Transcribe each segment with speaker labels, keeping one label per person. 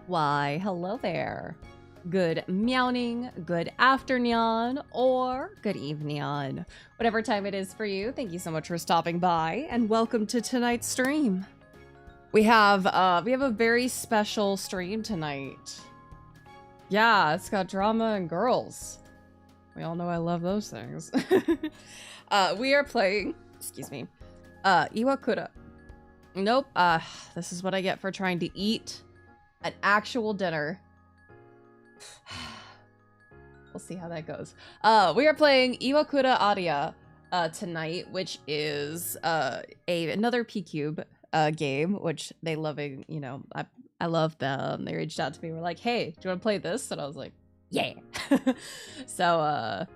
Speaker 1: Why, hello there. Good meowing, good afternoon, or good evening. Whatever time it is for you, thank you so much for stopping by, and welcome to tonight's stream. We have a very special stream tonight. Yeah, it's got drama and girls. We all know I love those things. We are playing, excuse me, Iwakura. Nope, this is what I get for trying to eat an actual dinner. We'll see how that goes. We are playing Iwakura Aria tonight, which is another P-Cube game, which they loving, you know, I love them. They reached out to me, were like, hey, do you want to play this? And I was like, yeah. So,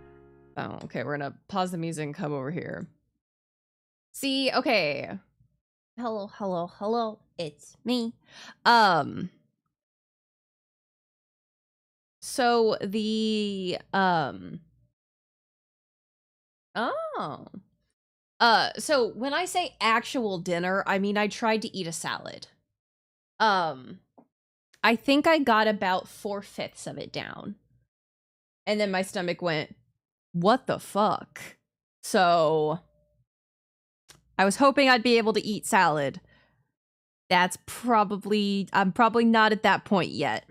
Speaker 1: oh, okay, we're gonna pause the music and come over here. See, okay. Hello, hello, hello, it's me. So the, so when I say actual dinner, I mean, I tried to eat a salad. I think I got about 4/5 of it down. And then my stomach went, what the fuck? So I was hoping I'd be able to eat salad. I'm probably not at that point yet.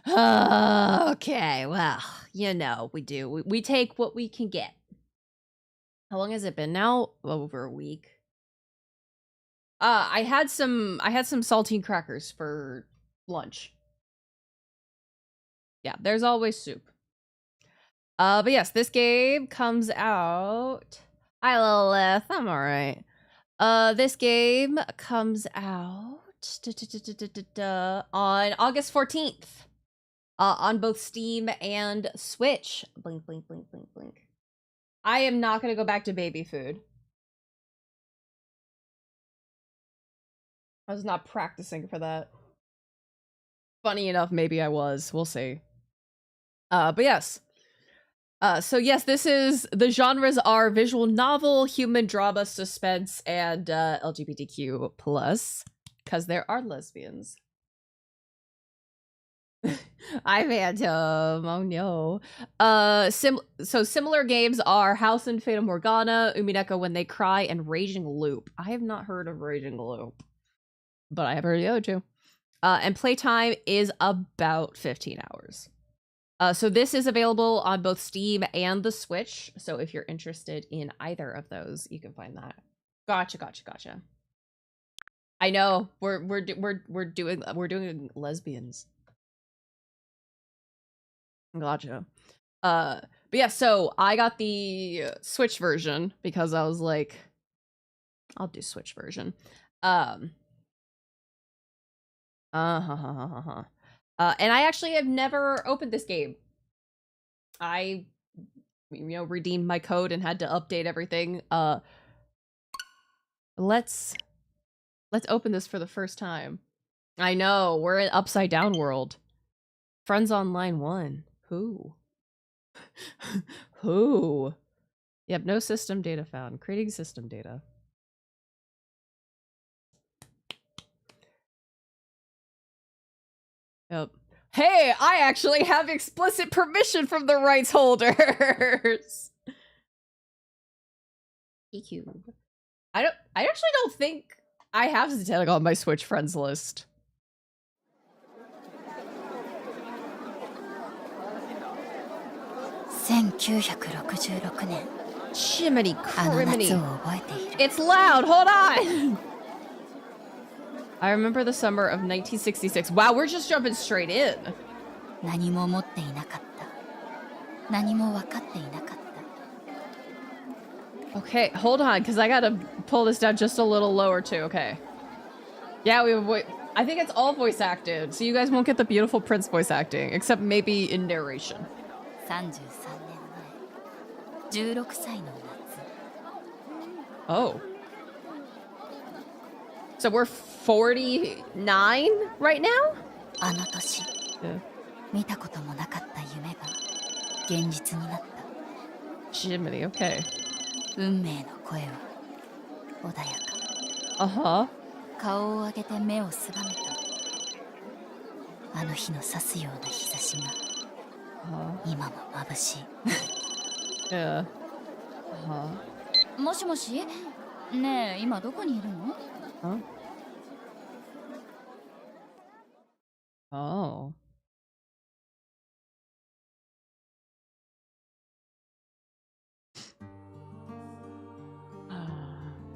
Speaker 1: Okay, well, you know, we take what we can get. How long has it been now? Over a week. I had some saltine crackers for lunch. Yeah, there's always soup. But yes, this game comes out. Hi, Lilith. I'm all right. This game comes out on August 14th. On both Steam and Switch. Blink, blink, blink, blink, blink. I am not gonna go back to baby food. I was not practicing for that. Funny enough, maybe I was. We'll see. But yes. So yes, the genres are visual novel, human drama, suspense, and LGBTQ+, because there are lesbians. I phantom. Oh no. So similar games are House and Fata Morgana, Umineko When They Cry, and Raging Loop. I have not heard of Raging Loop, but I have heard of the other two. And playtime is about 15 hours. So this is available on both Steam and the Switch. So if you're interested in either of those, you can find that. Gotcha. I know we're doing lesbians. Gotcha. But yeah, so I got the Switch version because I was like, I'll do Switch version. And I actually have never opened this game. I, redeemed my code and had to update everything. Let's open this for the first time. I know, we're in Upside Down world. Friends Online 1. Who? Who? Yep, no system data found. Creating system data. Yep. Hey, I actually have explicit permission from the rights holders. EQ. I actually don't think I have Zetanic on my Switch friends list. Jiminy criminy. It's loud, hold on! I remember the summer of 1966. Wow, we're just jumping straight in. Okay, hold on, because I gotta pull this down just a little lower too, okay. Yeah, we have I think it's all voice acted, so you guys won't get the beautiful Prince voice acting, except maybe in narration. Oh. So we're 49 right now? Yeah. Jiminy, okay. Uh-huh.
Speaker 2: 顔を上げて目をすばめた。あの日の刺すような日差しが今も眩しい。
Speaker 1: Yeah.
Speaker 2: もしもし、ねえ今どこにいるの
Speaker 1: ？Huh? Oh.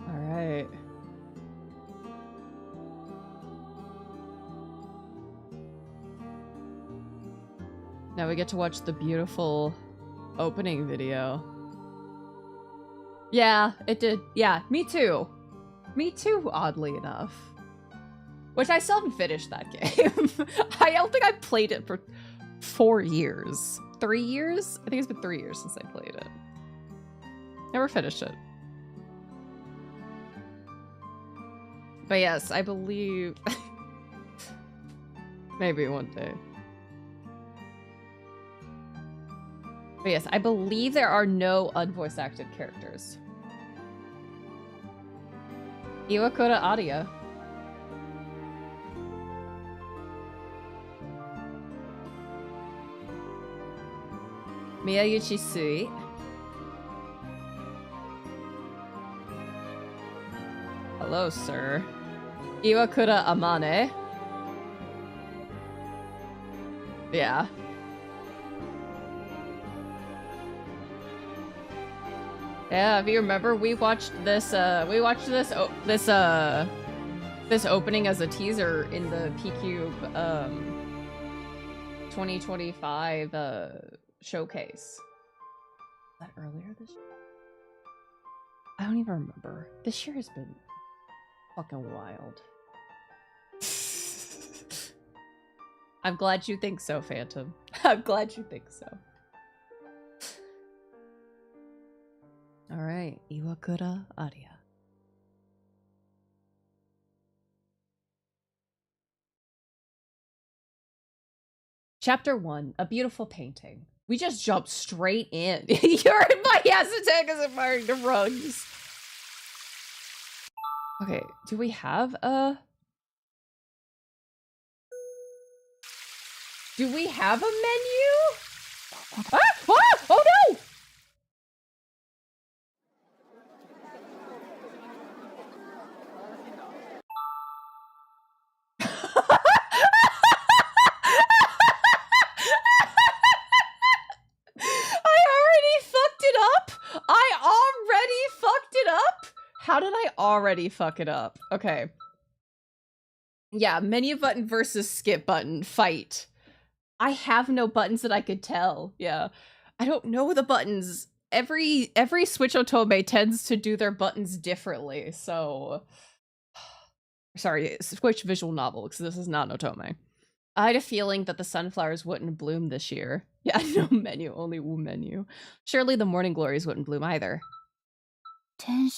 Speaker 1: All right. Now we get to watch the beautiful opening video. Yeah, it did. Yeah, me too. Me too, oddly enough. Which I still haven't finished that game. I don't think I've played it for 4 years. 3 years? I think it's been 3 years since I played it. Never finished it. But yes, I believe... Maybe one day. But yes, I believe there are no unvoice acted characters. Iwakura Aria. Miyauchi Sui. Hello, sir. Iwakura Amane. Yeah. Yeah, if you remember, we watched this this opening as a teaser in the PQ 2025 showcase. Was that earlier this year? I don't even remember. This year has been fucking wild. I'm glad you think so, Phantom. I'm glad you think so. All right, Iwakura Aria. Chapter 1, a beautiful painting. We just jumped straight in. You're in my Yasutag is admiring the rugs. Okay, do we have a... Do we have a menu? Ah! Ah! Oh no! How did I already fuck it up? Okay. Yeah, menu button versus skip button. Fight. I have no buttons that I could tell. Yeah. I don't know the buttons. Every Switch Otome tends to do their buttons differently, so... Sorry, Switch visual novel, because this is not Otome. I had a feeling that the sunflowers wouldn't bloom this year. Yeah, no menu, only Wu menu. Surely the morning glories wouldn't bloom either. I'm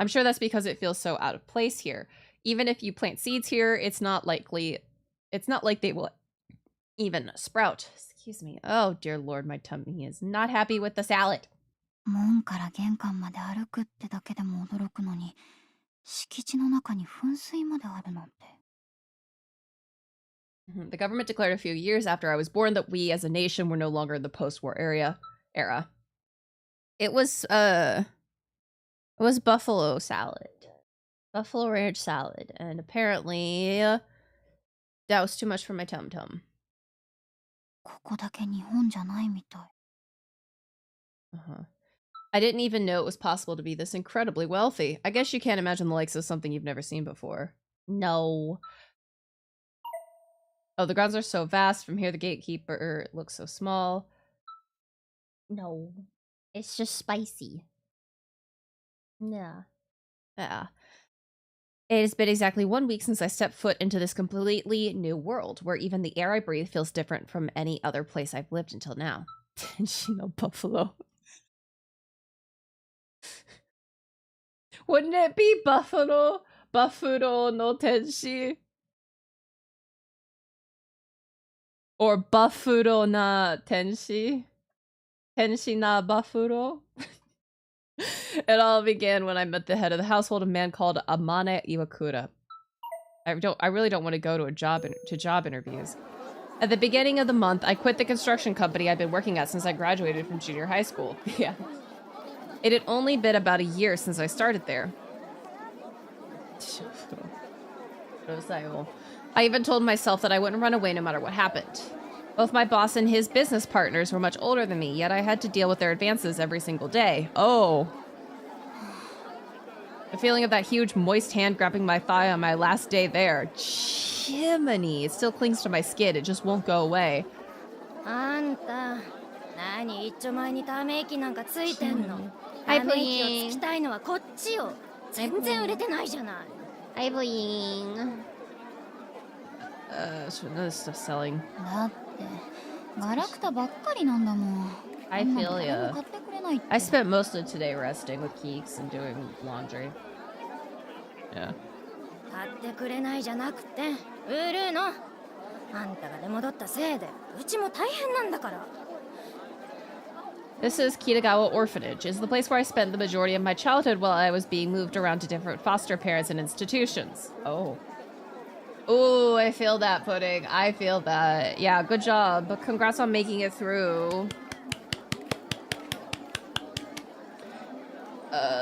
Speaker 1: sure that's because it feels so out of place here. Even if you plant seeds here, it's not like they will even sprout. Excuse me. Oh, dear lord, my tummy is not happy with the salad. The government declared a few years after I was born that we as a nation were no longer in the post-war era. It was buffalo salad. Buffalo ranch salad. And apparently that was too much for my tum-tum. I didn't even know it was possible to be this incredibly wealthy. I guess you can't imagine the likes of something you've never seen before. No. Oh, the grounds are so vast. From here, the gatekeeper looks so small. No. It's just spicy. Yeah. Yeah. It has been exactly 1 week since I stepped foot into this completely new world, where even the air I breathe feels different from any other place I've lived until now. Tenshino Buffalo. Wouldn't it be Buffalo? Buffalo no Tenshi? Or Buffalo na Tenshi? Tenshi na Buffalo? It all began when I met the head of the household, a man called Amane Iwakura. I really don't want to go to job interviews. At the beginning of the month, I quit the construction company I've been working at since I graduated from junior high school. Yeah. It had only been about a year since I started there. I even told myself that I wouldn't run away no matter what happened. Both my boss and his business partners were much older than me, yet I had to deal with their advances every single day. Oh. The feeling of that huge moist hand grabbing my thigh on my last day there. Jiminy. It still clings to my skin. It just won't go away. Hi, Boying. Hi, Boying. This stuff's selling. I feel ya. I spent most of today resting with Keeks and doing laundry. Yeah. This is Kitagawa Orphanage. It's the place where I spent the majority of my childhood while I was being moved around to different foster parents and institutions. Oh. Ooh, I feel that, Pudding. I feel that. Yeah, good job. But congrats on making it through.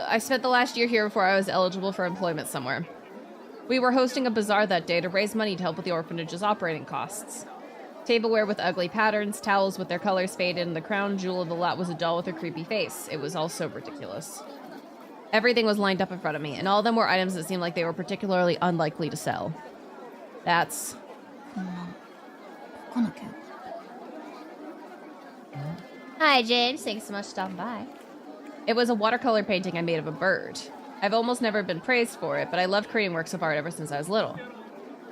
Speaker 1: I spent the last year here before I was eligible for employment somewhere. We were hosting a bazaar that day to raise money to help with the orphanage's operating costs. Tableware with ugly patterns, towels with their colors faded, and the crown jewel of the lot was a doll with a creepy face. It was all so ridiculous. Everything was lined up in front of me, and all of them were items that seemed like they were particularly unlikely to sell. That's... Hi, James. Thanks so much for stopping by. It was a watercolor painting I made of a bird. I've almost never been praised for it, but I loved creating works of art ever since I was little.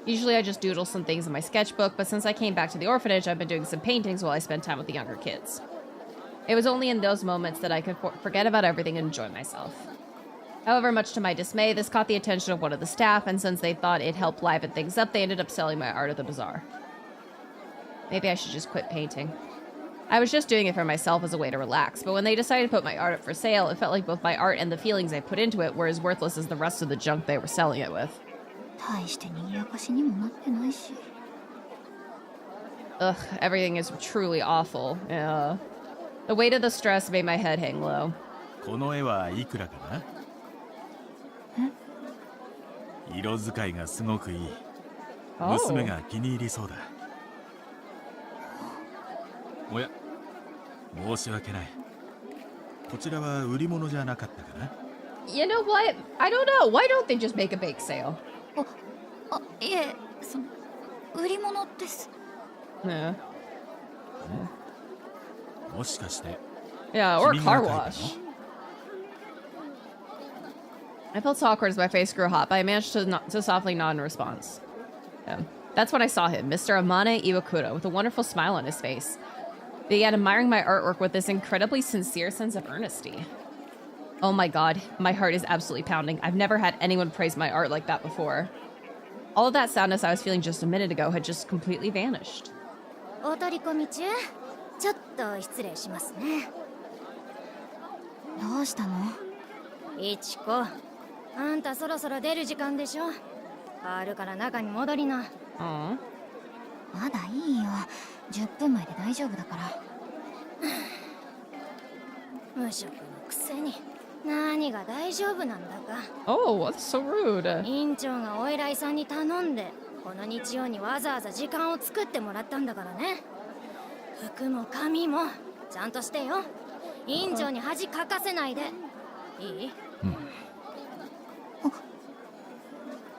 Speaker 1: Usually I just doodle some things in my sketchbook, but since I came back to the orphanage, I've been doing some paintings while I spend time with the younger kids. It was only in those moments that I could forget about everything and enjoy myself. However, much to my dismay, this caught the attention of one of the staff, and since they thought it helped liven things up, they ended up selling my art at the bazaar. Maybe I should just quit painting. I was just doing it for myself as a way to relax, but when they decided to put my art up for sale, it felt like both my art and the feelings I put into it were as worthless as the rest of the junk they were selling it with. Ugh, everything is truly awful. Yeah. The weight of the stress made my head hang low. You know what? I don't know. Why don't they just make a bake sale? Yeah. Yeah, or a car wash. I felt so awkward as my face grew hot, but I managed to softly nod in response. Yeah. That's when I saw him, Mr. Amane Iwakura, with a wonderful smile on his face. He began admiring my artwork with this incredibly sincere sense of earnesty. Oh my god, my heart is absolutely pounding. I've never had anyone praise my art like that before. All of that sadness I was feeling just a minute ago had just completely vanished. Aww.
Speaker 2: まだいいよ。10分前で大丈夫だから。無職のくせに何が大丈夫なんだか。
Speaker 1: Oh, that's so rude.
Speaker 2: 院長がお偉いさんに頼んで、この日曜にわざわざ時間を作ってもらったんだからね。服も髪もちゃんとしてよ。院長に恥かかせないで。いい？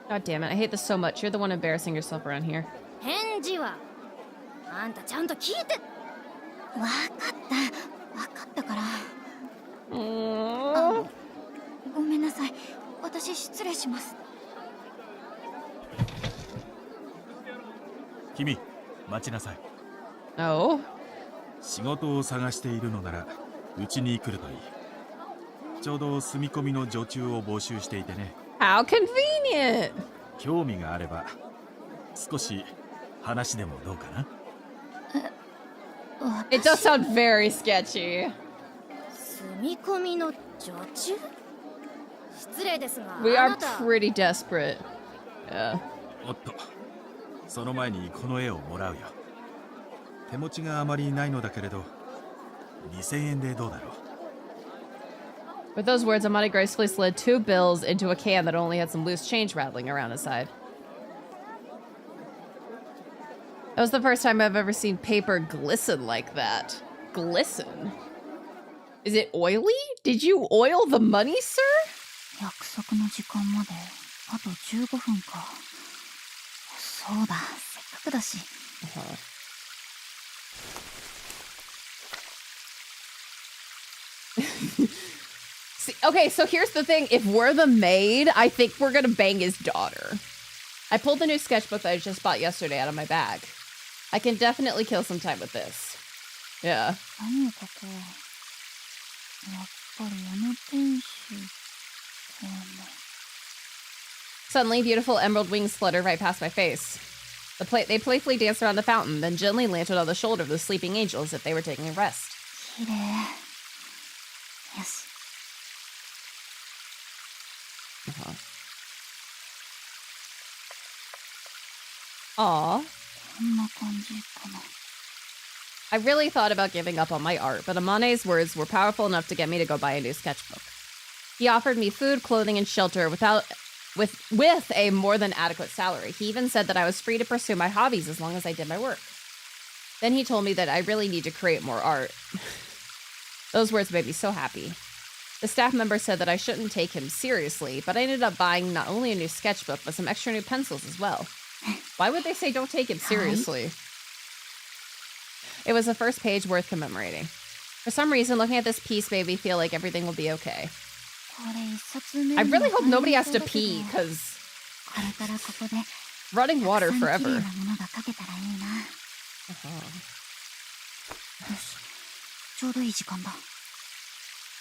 Speaker 1: God damn it, I hate this so much. You're the one embarrassing yourself around here.
Speaker 2: 返事はあんたちゃんと聞いて。わかったから。ごめんなさい。私失礼します。
Speaker 3: 君、待ちなさい。
Speaker 1: Oh?
Speaker 3: 仕事を探しているのなら、うちに来るといい。ちょうど住み込みの女中を募集していてね。
Speaker 1: How convenient!
Speaker 3: 興味があれば、少し話でもどうかな？
Speaker 1: It does sound very sketchy.
Speaker 2: 住み込みの女中？失礼ですが、
Speaker 1: We
Speaker 2: あ
Speaker 1: are
Speaker 2: なた
Speaker 1: pretty desperate. Yeah.
Speaker 3: おっと、その前にこの絵をもらうよ。手持ちがあまりないのだけれど、2000円でどうだろう。
Speaker 1: With those words, Amani gracefully slid 2 bills into a can that only had some loose change rattling around inside. That was the first time I've ever seen paper glisten like that. Glisten? Is it oily? Did you oil the money, sir?
Speaker 2: 約束の時間まであと15分か。そうだ、せっかくだし。
Speaker 1: See, okay, so here's the thing. If we're the maid, I think we're gonna bang his daughter. I pulled the new sketchbook that I just bought yesterday out of my bag. I can definitely kill some time with this. Yeah.
Speaker 2: 何を書こう。やっぱりあの天使かな。
Speaker 1: Suddenly, beautiful emerald wings fluttered right past my face. They playfully danced around the fountain, then gently landed on the shoulder of the sleeping angel as if they were taking a rest.
Speaker 2: きれい。よし。
Speaker 1: Aw.
Speaker 2: こんな感じかな。
Speaker 1: I really thought about giving up on my art, but Amane's words were powerful enough to get me to go buy a new sketchbook. He offered me food, clothing, and shelter with a more than adequate salary. He even said that I was free to pursue my hobbies as long as I did my work. Then he told me that I really need to create more art. Those words made me so happy. The staff member said that I shouldn't take him seriously, but I ended up buying not only a new sketchbook, but some extra new pencils as well. Why would they say don't take him seriously? It was the first page worth commemorating. For some reason, looking at this piece made me feel like everything will be okay. I really hope nobody has to pee, because running water forever.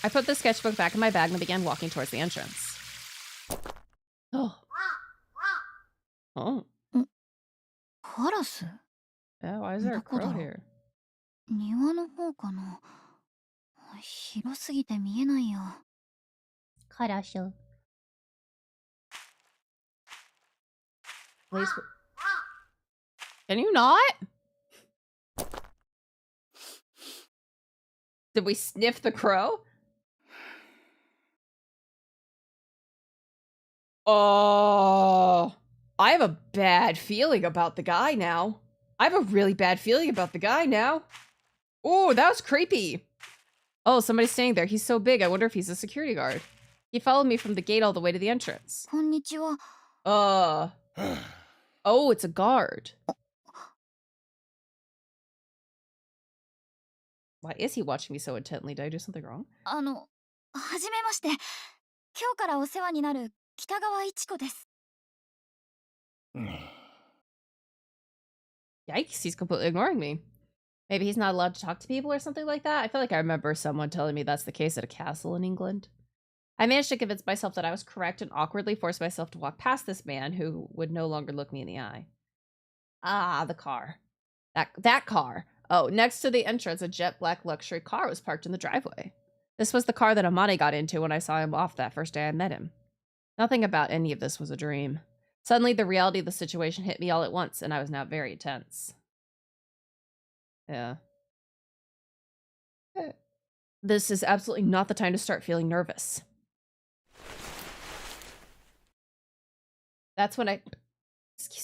Speaker 1: I put the sketchbook back in my bag and began walking towards the entrance. Oh. Oh.
Speaker 2: カラス？
Speaker 1: Yeah, why is there a crow here?
Speaker 2: 庭の方かな。広すぎて見えないよ。カラス。
Speaker 1: Please. Can you not? Did we sniff the crow? Oh, I have a bad feeling about the guy now. I have a really bad feeling about the guy now. Oh, that was creepy. Oh, somebody's staying there. He's so big. I wonder if he's a security guard. He followed me from the gate all the way to the entrance.
Speaker 2: こんにちは。
Speaker 1: Oh, it's a guard. Why is he watching me so intently? Did I do something wrong?
Speaker 2: はじめまして。今日からお世話になる北川一子です。
Speaker 1: Yikes, he's completely ignoring me. Maybe he's not allowed to talk to people or something like that? I feel like I remember someone telling me that's the case at a castle in England. I managed to convince myself that I was correct and awkwardly forced myself to walk past this man who would no longer look me in the eye. Ah, the car. That car. Oh, next to the entrance, a jet black luxury car was parked in the driveway. This was the car that Amani got into when I saw him off that first day I met him. Nothing about any of this was a dream. Suddenly, the reality of the situation hit me all at once, and I was now very tense. Yeah. This is absolutely not the time to start feeling nervous. That's when I,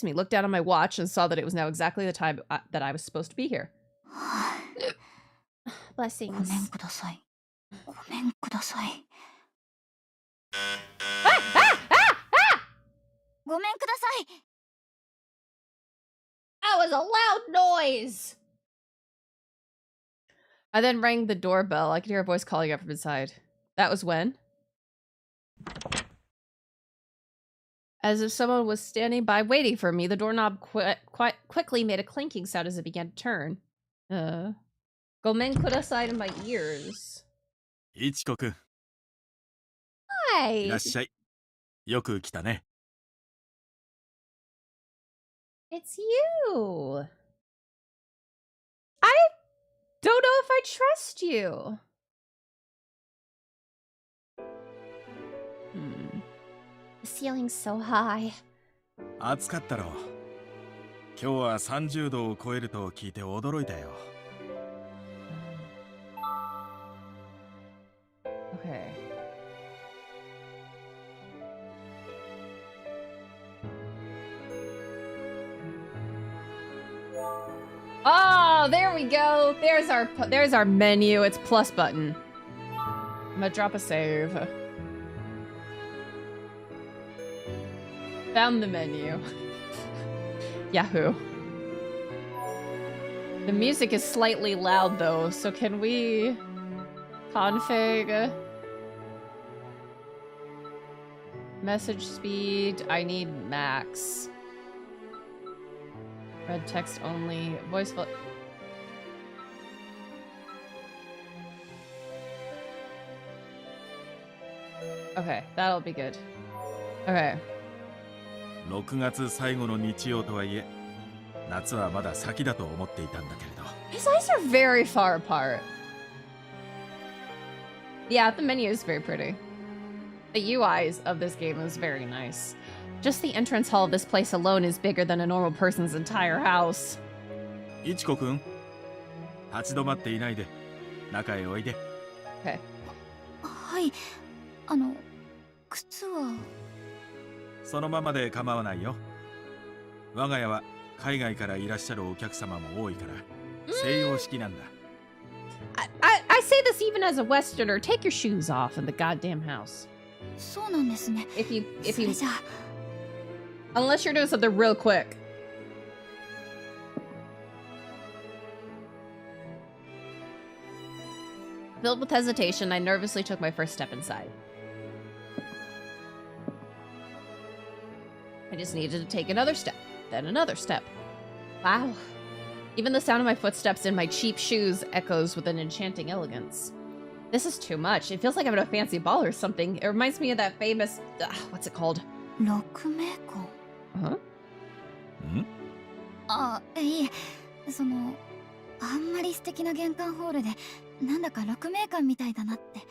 Speaker 1: looked down on my watch and saw that it was now exactly the time that I was supposed to be here. Blessings.
Speaker 2: ごめんください。ごめんください。ごめんください。
Speaker 1: That was a loud noise! I then rang the doorbell. I could hear a voice calling out from inside. That was when? As if someone was standing by waiting for me, the doorknob quickly made a clinking sound as it began to turn. Gomen kudasai in my ears.
Speaker 3: いちこくん、い
Speaker 1: Hi!
Speaker 3: らっしゃい。よく来たね。
Speaker 1: It's you! I don't know if I trust you. The ceiling's so high.
Speaker 3: 暑かったろ。今日は30度を超えると聞いて驚いたよ。
Speaker 1: Okay. Oh, there we go. There's our menu. It's plus button. I'm gonna drop a save. Found the menu. Yahoo. The music is slightly loud though, so can we config message speed? I need max. Red text only. Voice fo- Okay, that'll be good. Okay.
Speaker 3: 6月最後の日曜とはいえ、夏はまだ先だと思っていたんだけれど。
Speaker 1: His eyes are very far apart. Yeah, the menu is very pretty. The UIs of this game is very nice. Just the entrance hall of this place alone is bigger than a normal person's entire house.
Speaker 3: いちこくん、立ち止まっていないで、中へおいで。
Speaker 1: Okay.
Speaker 2: はい、靴は。
Speaker 3: そのままで構わないよ。我が家は海外からいらっしゃるお客様も多いから、西洋式なんだ。
Speaker 1: I say this even as a Westerner. Take your shoes off in the goddamn house.
Speaker 2: そうなんですね。
Speaker 1: If you,
Speaker 2: それじゃあ。
Speaker 1: unless you're doing something real quick. Filled with hesitation, I nervously took my first step inside. I just needed to take another step, then another step. Wow. Even the sound of my footsteps in my cheap shoes echoes with an enchanting elegance. This is too much. It feels like I'm at a fancy ball or something. It reminds me of that famous... what's it called?
Speaker 2: 鹿鳴館。
Speaker 1: Huh?
Speaker 3: ん？
Speaker 2: あ、いえ、あんまり素敵な玄関ホールで、なんだか鹿鳴館みたいだなって。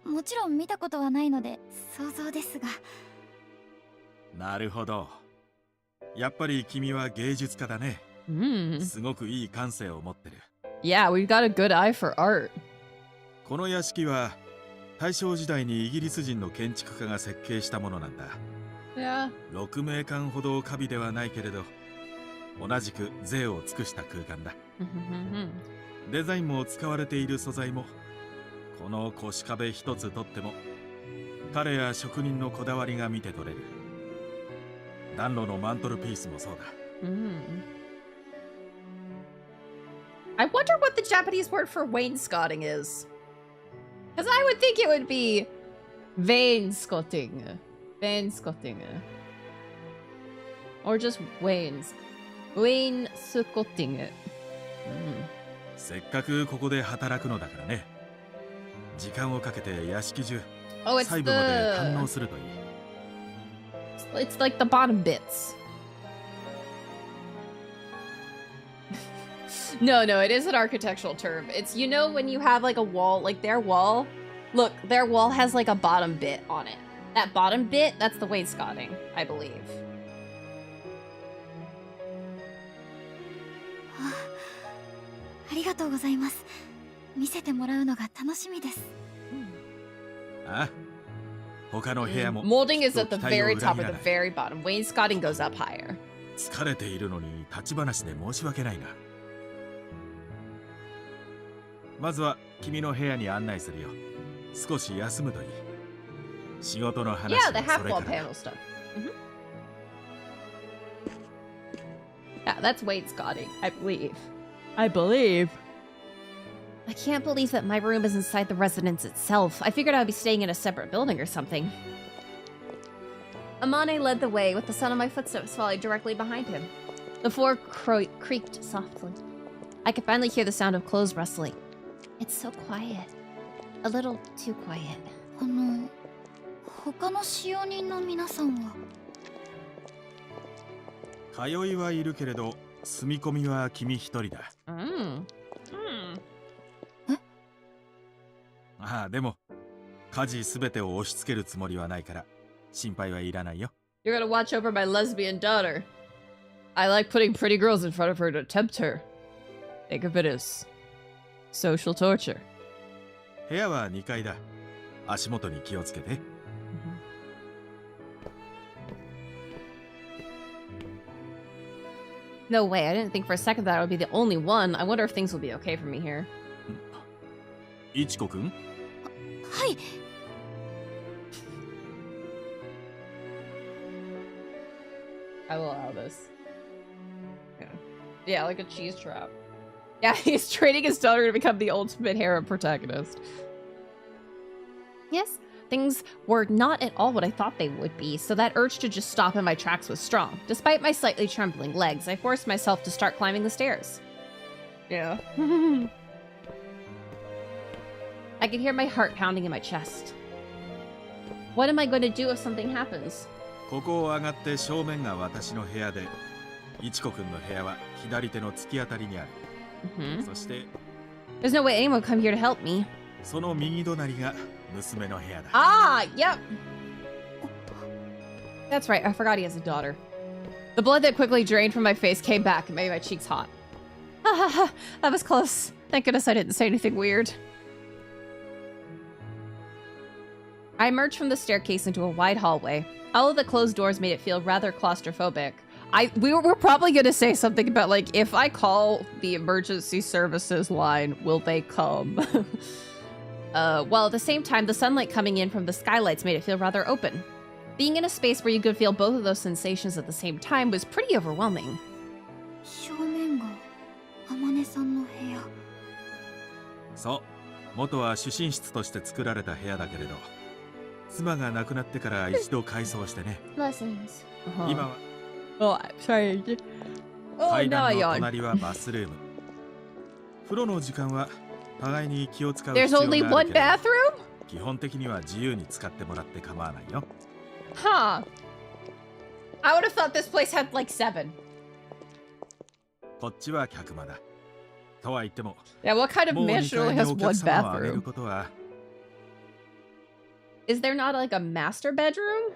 Speaker 2: もちろん見たことはないので、想像ですが。
Speaker 3: なるほど。やっぱり君は芸術家だね。すごくいい感性を持ってる。
Speaker 1: Yeah, we've got a good eye for art.
Speaker 3: この屋敷は大正時代にイギリス人の建築家が設計したものなんだ。
Speaker 1: Yeah.
Speaker 3: 鹿鳴館ほど華美ではないけれど、同じく贅を尽くした空間だ。デザインも使われている素材も、この腰壁一つとっても、彼や職人のこだわりが見て取れる。暖炉のマントルピースもそうだ。
Speaker 1: I wonder what the Japanese word for wainscoting is. Because I would think it would be wainscoting. Wainscoting. Or just wainscoting.
Speaker 3: せっかくここで働くのだからね。時間をかけて屋敷中、細部まで堪能するといい。
Speaker 1: It's like the bottom bits. No, it is an architectural term. It's, you know, when you have like a wall, like their wall. Look, their wall has like a bottom bit on it. That bottom bit, that's the wainscoting, I believe.
Speaker 2: ありがとうございます。見せてもらうのが楽しみです。
Speaker 3: あ、他の部屋も。
Speaker 1: Molding is at the very top or the very bottom. Wainscoting goes up higher.
Speaker 3: 疲れているのに立ち話で申し訳ないな。まずは君の部屋に案内するよ。少し休むといい。仕事の話はそれから。
Speaker 1: Yeah, the half wall panel stuff. Yeah, that's wainscoting, I believe. I can't believe that my room is inside the residence itself. I figured I'd be staying in a separate building or something. Amane led the way, with the sound of my footsteps following directly behind him. The floor creaked softly. I could finally hear the sound of clothes rustling. It's so quiet. A little too quiet.
Speaker 2: 他の使用人の皆さんは？
Speaker 3: 通いはいるけれど、住み込みは君一人だ。
Speaker 2: え？
Speaker 3: ああ、でも家事すべてを押し付けるつもりはないから心配はいらないよ。
Speaker 1: You're gonna watch over my lesbian daughter. I like putting pretty girls in front of her to tempt her. Think of it as social torture.
Speaker 3: 部屋は2階だ。足元に気をつけて。
Speaker 1: No way, I didn't think for a second that I would be the only one. I wonder if things will be okay for me here.
Speaker 3: いちこくん？
Speaker 2: はい。
Speaker 1: I will allow this. Yeah, like a cheese trap. Yeah, he's training his daughter to become the ultimate harem protagonist. Yes, things were not at all what I thought they would be, so that urge to just stop in my tracks was strong. Despite my slightly trembling legs, I forced myself to start climbing the stairs. Yeah. I could hear my heart pounding in my chest. What am I going to do if something happens?
Speaker 3: ここを上がって正面が私の部屋で、いちこくんの部屋は左手の突き当たりにある。そして、
Speaker 1: There's no way anyone would come here to help me.
Speaker 3: その右隣が娘の部屋だ。
Speaker 1: Ah, yep. That's right, I forgot he has a daughter. The blood that quickly drained from my face came back and made my cheeks hot. That was close. Thank goodness I didn't say anything weird. I emerged from the staircase into a wide hallway. All of the closed doors made it feel rather claustrophobic. We were probably going to say something about, like, if I call the emergency services line, will they come? While at the same time, the sunlight coming in from the skylights made it feel rather open. Being in a space where you could feel both of those sensations at the same time was pretty overwhelming.
Speaker 2: 正面が天音さんの部屋。
Speaker 3: そう、元は主寝室として作られた部屋だけれど、妻が亡くなってから一度改装してね。
Speaker 2: Lessons.
Speaker 3: 今は
Speaker 1: Oh, I'm sorry. Oh,
Speaker 3: 階
Speaker 1: now I
Speaker 3: 段の
Speaker 1: yawn.
Speaker 3: 隣はバスルーム。風呂の時間は互いに気を使う
Speaker 1: There's
Speaker 3: 必要
Speaker 1: only
Speaker 3: があ
Speaker 1: one
Speaker 3: るけど、
Speaker 1: bathroom?
Speaker 3: 基本的には自由に使ってもらって構わないよ。
Speaker 1: Huh. I would have thought this place had like 7.
Speaker 3: こっちは客間だ。とは言っても、
Speaker 1: Yeah, what kind of
Speaker 3: もう
Speaker 1: mansion
Speaker 3: 2
Speaker 1: only
Speaker 3: 階
Speaker 1: has
Speaker 3: にお
Speaker 1: one
Speaker 3: 客様をあげる
Speaker 1: bathroom?
Speaker 3: ことは、
Speaker 1: Is there not like a master bedroom?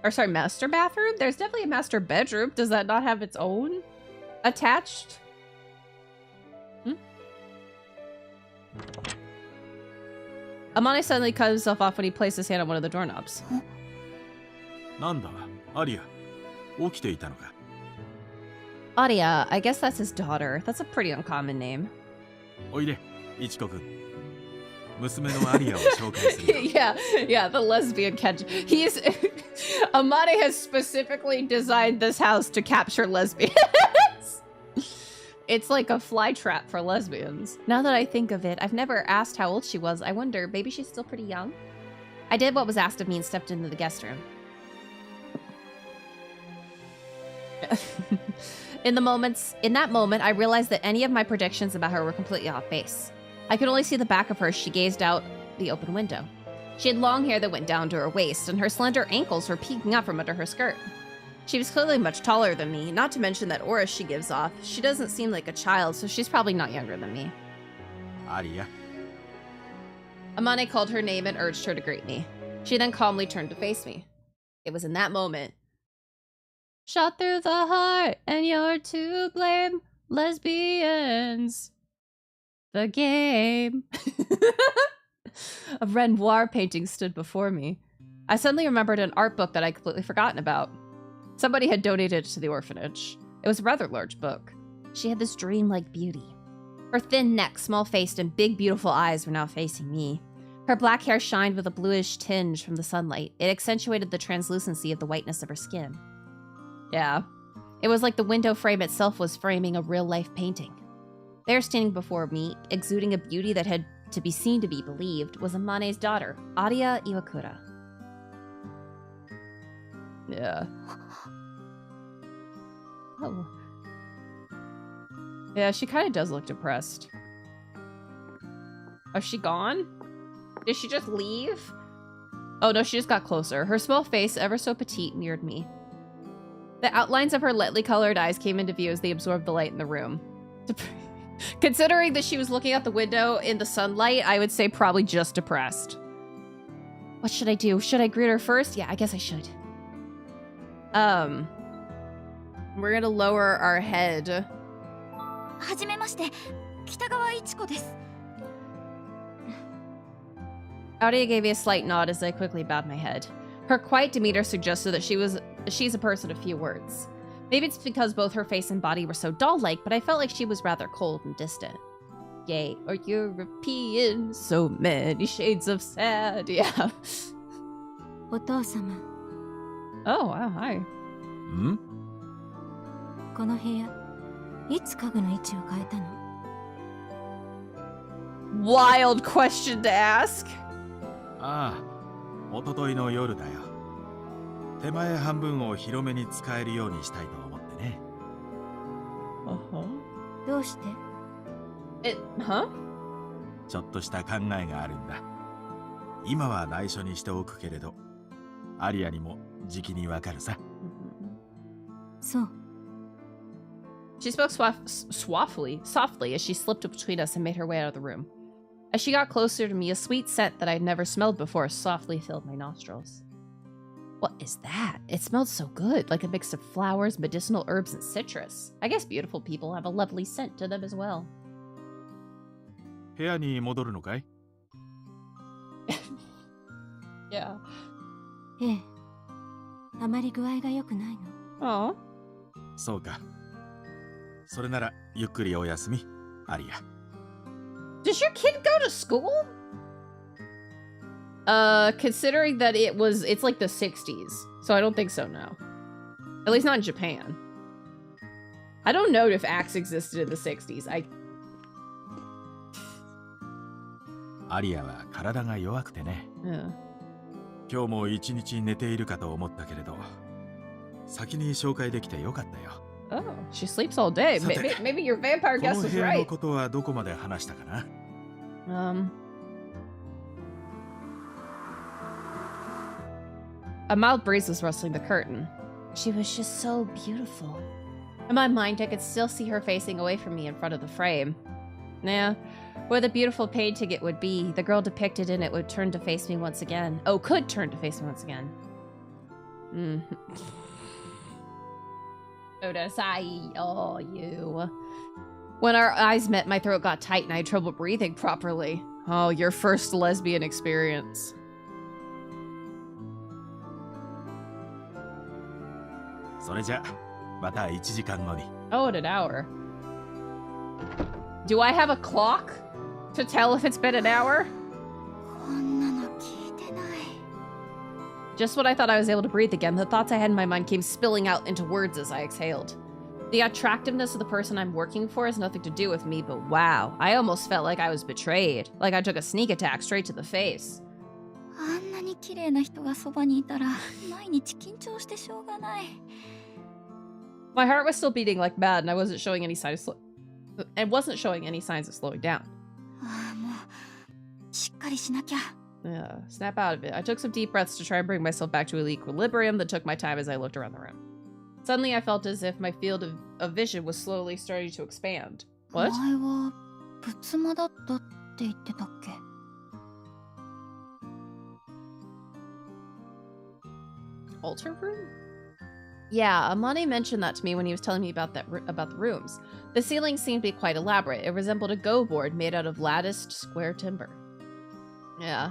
Speaker 1: Or sorry, master bathroom? There's definitely a master bedroom. Does that not have its own attached? Amane suddenly cut himself off when he placed his hand on one of the doorknobs.
Speaker 3: なんだ、アリア、起きていたのか。
Speaker 1: Aria, I guess that's his daughter. That's a pretty uncommon name.
Speaker 3: おいで、いちこくん。娘のアリアを紹介するよ。
Speaker 1: yeah, the lesbian catch. He's Amane has specifically designed this house to capture lesbians. It's like a fly trap for lesbians. Now that I think of it, I've never asked how old she was. I wonder, maybe she's still pretty young? I did what was asked of me and stepped into the guest room. In that moment, I realized that any of my predictions about her were completely off base. I could only see the back of her as she gazed out the open window. She had long hair that went down to her waist, and her slender ankles were peeking up from under her skirt. She was clearly much taller than me, not to mention that aura she gives off. She doesn't seem like a child, so she's probably not younger than me.
Speaker 3: Aria.
Speaker 1: Amane called her name and urged her to greet me. She then calmly turned to face me. It was in that moment. Shot through the heart, and you're to blame, lesbians. The game. A Renoir painting stood before me. I suddenly remembered an art book that I'd completely forgotten about. Somebody had donated it to the orphanage. It was a rather large book. She had this dreamlike beauty. Her thin neck, small-faced, and big, beautiful eyes were now facing me. Her black hair shined with a bluish tinge from the sunlight. It accentuated the translucency of the whiteness of her skin. Yeah. It was like the window frame itself was framing a real-life painting. There, standing before me, exuding a beauty that had to be seen to be believed, was Amane's daughter, Aria Iwakura. Yeah. Oh. Yeah, she kind of does look depressed. Oh, is she gone? Did she just leave? Oh no, she just got closer. Her small face, ever so petite, mirrored me. The outlines of her lightly colored eyes came into view as they absorbed the light in the room. Considering that she was looking out the window in the sunlight, I would say probably just depressed. What should I do? Should I greet her first? Yeah, I guess I should. We're gonna lower our head.
Speaker 2: はじめまして、北川一子です。
Speaker 1: Aria gave me a slight nod as I quickly bowed my head. Her quiet demeanor suggested that she's a person of few words. Maybe it's because both her face and body were so doll-like, but I felt like she was rather cold and distant. Yay, or European, so many shades of sad, yeah.
Speaker 2: お父様。
Speaker 1: Oh, wow, hi.
Speaker 3: ん？
Speaker 2: この部屋、いつ家具の位置を変えたの？
Speaker 1: Wild question to ask.
Speaker 3: ああ、一昨日の夜だよ。手前半分を広めに使えるようにしたいと思ってね。
Speaker 2: どうして？
Speaker 1: Huh?
Speaker 3: ちょっとした考えがあるんだ。今は内緒にしておくけれど、アリアにもじきにわかるさ。
Speaker 2: そう。
Speaker 1: She spoke softly as she slipped between us and made her way out of the room. As she got closer to me, a sweet scent that I'd never smelled before softly filled my nostrils. What is that? It smelled so good, like a mix of flowers, medicinal herbs, and citrus. I guess beautiful people have a lovely scent to them as well.
Speaker 3: 部屋に戻るのかい？
Speaker 1: Yeah.
Speaker 2: ええ。あまり具合が良くないの。
Speaker 1: Oh.
Speaker 3: そうか。それならゆっくりお休み、アリア。
Speaker 1: Does your kid go to school? Considering that it's like the 60s, so I don't think so now. At least not in Japan. I don't know if Axe existed in the 60s.
Speaker 3: アリアは体が弱くてね。今日も一日寝ているかと思ったけれど、先に紹介できてよかったよ。
Speaker 1: Oh, she sleeps all day. Maybe your vampire guest was
Speaker 3: この部屋の
Speaker 1: right.
Speaker 3: ことはどこまで話したかな？
Speaker 1: A mild breeze was rustling the curtain. She was just so beautiful. In my mind, I could still see her facing away from me in front of the frame. Yeah, where the beautiful painting it would be, the girl depicted in it would turn to face me once again. Oh, could turn to face me once again. Odasai, oh, you. When our eyes met, my throat got tight and I had trouble breathing properly. Oh, your first lesbian experience.
Speaker 3: それじゃ、また1時間後に。
Speaker 1: Oh, in an hour. Do I have a clock to tell if it's been an hour?
Speaker 2: こんなの聞いてない。
Speaker 1: Just when I thought I was able to breathe again, the thoughts I had in my mind came spilling out into words as I exhaled. The attractiveness of the person I'm working for has nothing to do with me, but wow, I almost felt like I was betrayed. Like I took a sneak attack straight to the face.
Speaker 2: あんなに綺麗な人がそばにいたら、毎日緊張してしょうがない。
Speaker 1: My heart was still beating like mad, and I wasn't showing any signs of slowing down.
Speaker 2: ああ、もうしっかりしなきゃ。
Speaker 1: Yeah, snap out of it. I took some deep breaths to try and bring myself back to equilibrium that took my time as I looked around the room. Suddenly, I felt as if my field of vision was slowly starting to expand. What?
Speaker 2: 前は仏間だったって言ってたっけ?
Speaker 1: Altar room? Yeah, Amane mentioned that to me when he was telling me about the rooms. The ceiling seemed to be quite elaborate. It resembled a go board made out of latticed square timber. Yeah.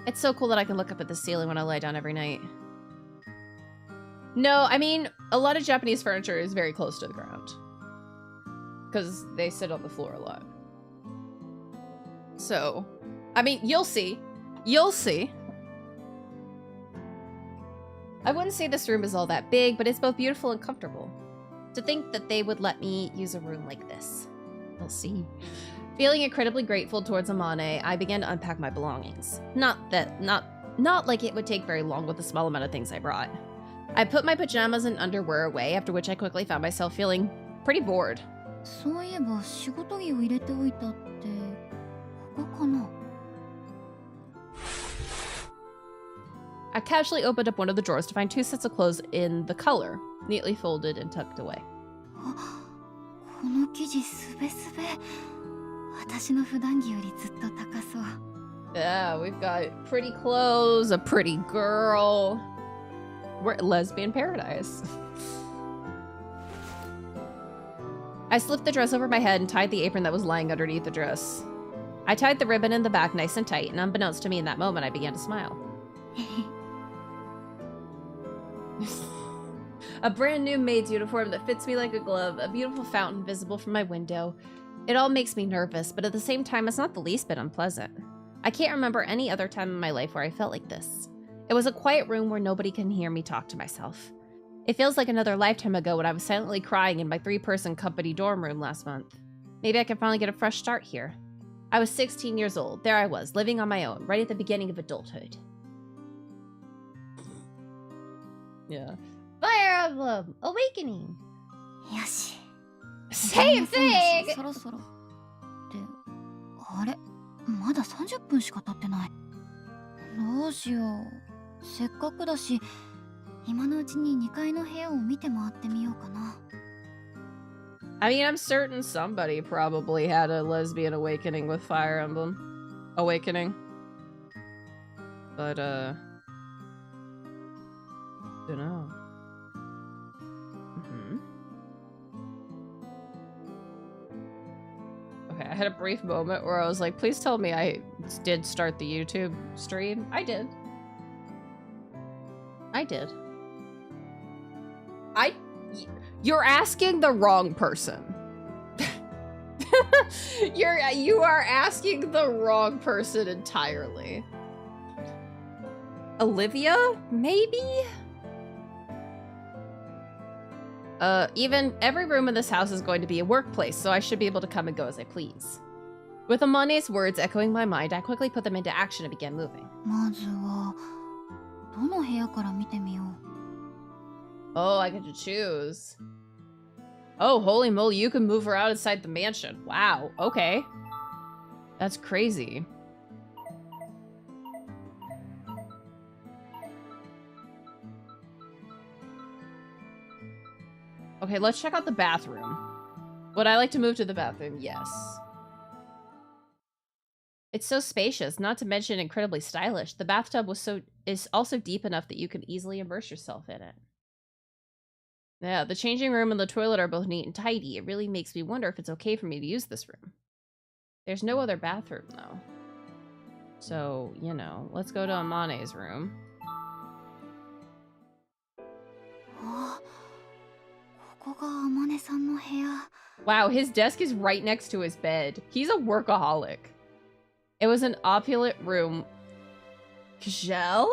Speaker 1: It's so cool that I can look up at the ceiling when I lie down every night. No, I mean, a lot of Japanese furniture is very close to the ground. Because they sit on the floor a lot. So, I mean, you'll see. You'll see. I wouldn't say this room is all that big, but it's both beautiful and comfortable. To think that they would let me use a room like this. We'll see. Feeling incredibly grateful towards Amane, I began to unpack my belongings. Not like it would take very long with the small amount of things I brought. I put my pajamas and underwear away, after which I quickly found myself feeling pretty bored.
Speaker 2: そういえば仕事着を入れておいたってここかな?
Speaker 1: I casually opened up one of the drawers to find 2 sets of clothes in the color, neatly folded and tucked away.
Speaker 2: この生地すべすべ。私の普段着よりずっと高そう。
Speaker 1: Yeah, we've got pretty clothes, a pretty girl. We're at lesbian paradise. I slipped the dress over my head and tied the apron that was lying underneath the dress. I tied the ribbon in the back nice and tight, and unbeknownst to me in that moment, I began to smile. A brand new maid's uniform that fits me like a glove, a beautiful fountain visible from my window. It all makes me nervous, but at the same time, it's not the least bit unpleasant. I can't remember any other time in my life where I felt like this. It was a quiet room where nobody can hear me talk to myself. It feels like another lifetime ago when I was silently crying in my 3-person company dorm room last month. Maybe I can finally get a fresh start here. I was 16 years old. There I was, living on my own, right at the beginning of adulthood. Yeah. Fire Emblem Awakening.
Speaker 2: Yoshi.
Speaker 1: Same thing!
Speaker 2: そろそろ。って、あれ、まだ30分しか経ってない。どうしよう。せっかくだし、今のうちに2階の部屋を見て回ってみようかな。
Speaker 1: I mean, I'm certain somebody probably had a lesbian awakening with Fire Emblem Awakening. But, dunno. Okay, I had a brief moment where I was like, please tell me I did start the YouTube stream. I did. You're asking the wrong person. You are asking the wrong person entirely. Olivia? Maybe? Even every room in this house is going to be a workplace, so I should be able to come and go as I please. With Amane's words echoing my mind, I quickly put them into action and began moving.
Speaker 2: まずはどの部屋から見てみよう。
Speaker 1: Oh, I get to choose. Oh, holy moly, you can move around inside the mansion. Wow, okay. That's crazy. Okay, let's check out the bathroom. Would I like to move to the bathroom? Yes. It's so spacious, not to mention incredibly stylish. The bathtub is also deep enough that you can easily immerse yourself in it. Yeah, the changing room and the toilet are both neat and tidy. It really makes me wonder if it's okay for me to use this room. There's no other bathroom, though. So, you know, let's go to Amane's room. Wow, his desk is right next to his bed. He's a workaholic. It was an opulent room. Kajel?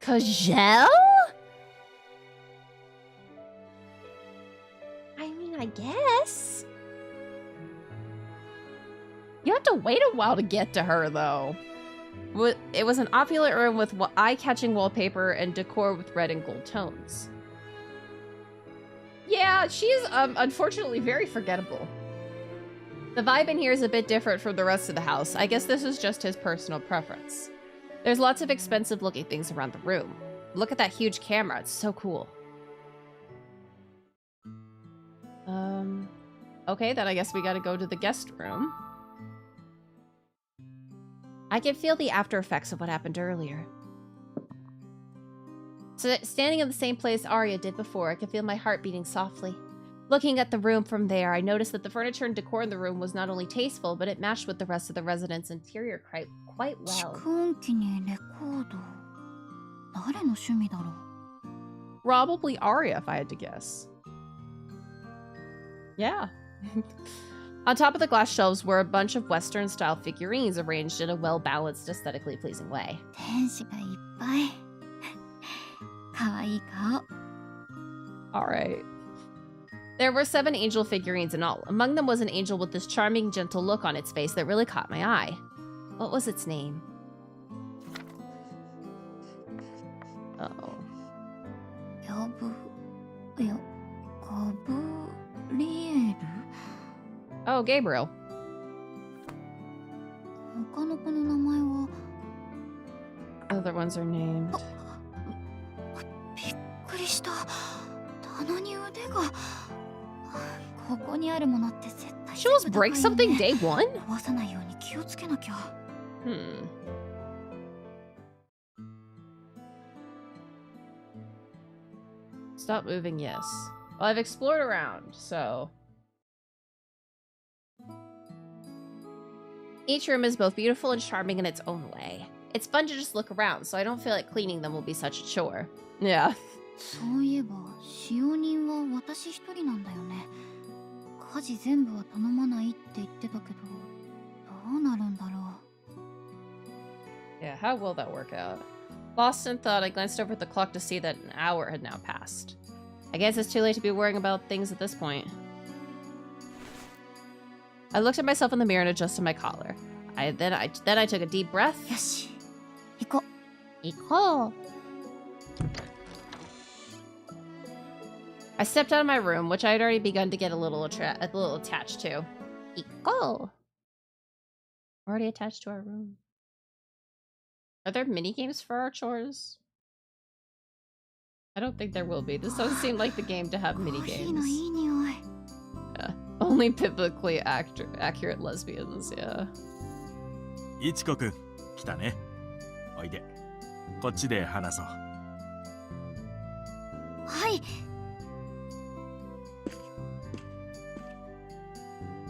Speaker 1: Kajel? I mean, I guess. You have to wait a while to get to her, though. It was an opulent room with eye-catching wallpaper and decor with red and gold tones. Yeah, she's, unfortunately very forgettable. The vibe in here is a bit different from the rest of the house. I guess this is just his personal preference. There's lots of expensive-looking things around the room. Look at that huge camera. It's so cool. Okay, then I guess we gotta go to the guest room. I can feel the after effects of what happened earlier. So standing in the same place Aria did before, I could feel my heart beating softly. Looking at the room from there, I noticed that the furniture and decor in the room was not only tasteful, but it matched with the rest of the residence interior quite well. Probably Aria, if I had to guess. Yeah. On top of the glass shelves were a bunch of Western-style figurines arranged in a well-balanced, aesthetically pleasing way. Alright. There were 7 angel figurines in all. Among them was an angel with this charming, gentle look on its face that really caught my eye. What was its name? Uh-oh. Oh, Gabriel. Other ones are named. She almost breaks something day one? Stop moving, yes. Well, I've explored around, so... Each room is both beautiful and charming in its own way. It's fun to just look around, so I don't feel like cleaning them will be such a chore. Yeah.
Speaker 2: そういえば、使用人は私一人なんだよね。家事全部は頼まないって言ってたけど、どうなるんだろう。
Speaker 1: Yeah, how will that work out? Lost in thought, I glanced over at the clock to see that an hour had now passed. I guess it's too late to be worrying about things at this point. I looked at myself in the mirror and adjusted my collar. Then I took a deep breath.
Speaker 2: よし、行こう。
Speaker 1: 行こう. I stepped out of my room, which I had already begun to get a little attached to. 行こう. We're already attached to our room. Are there mini games for our chores? I don't think there will be. This doesn't seem like the game to have mini games. Yeah. Only biblically accurate lesbians, yeah.
Speaker 3: Ichiko-kun, 来たね。おいで。こっちで話そう。
Speaker 2: はい。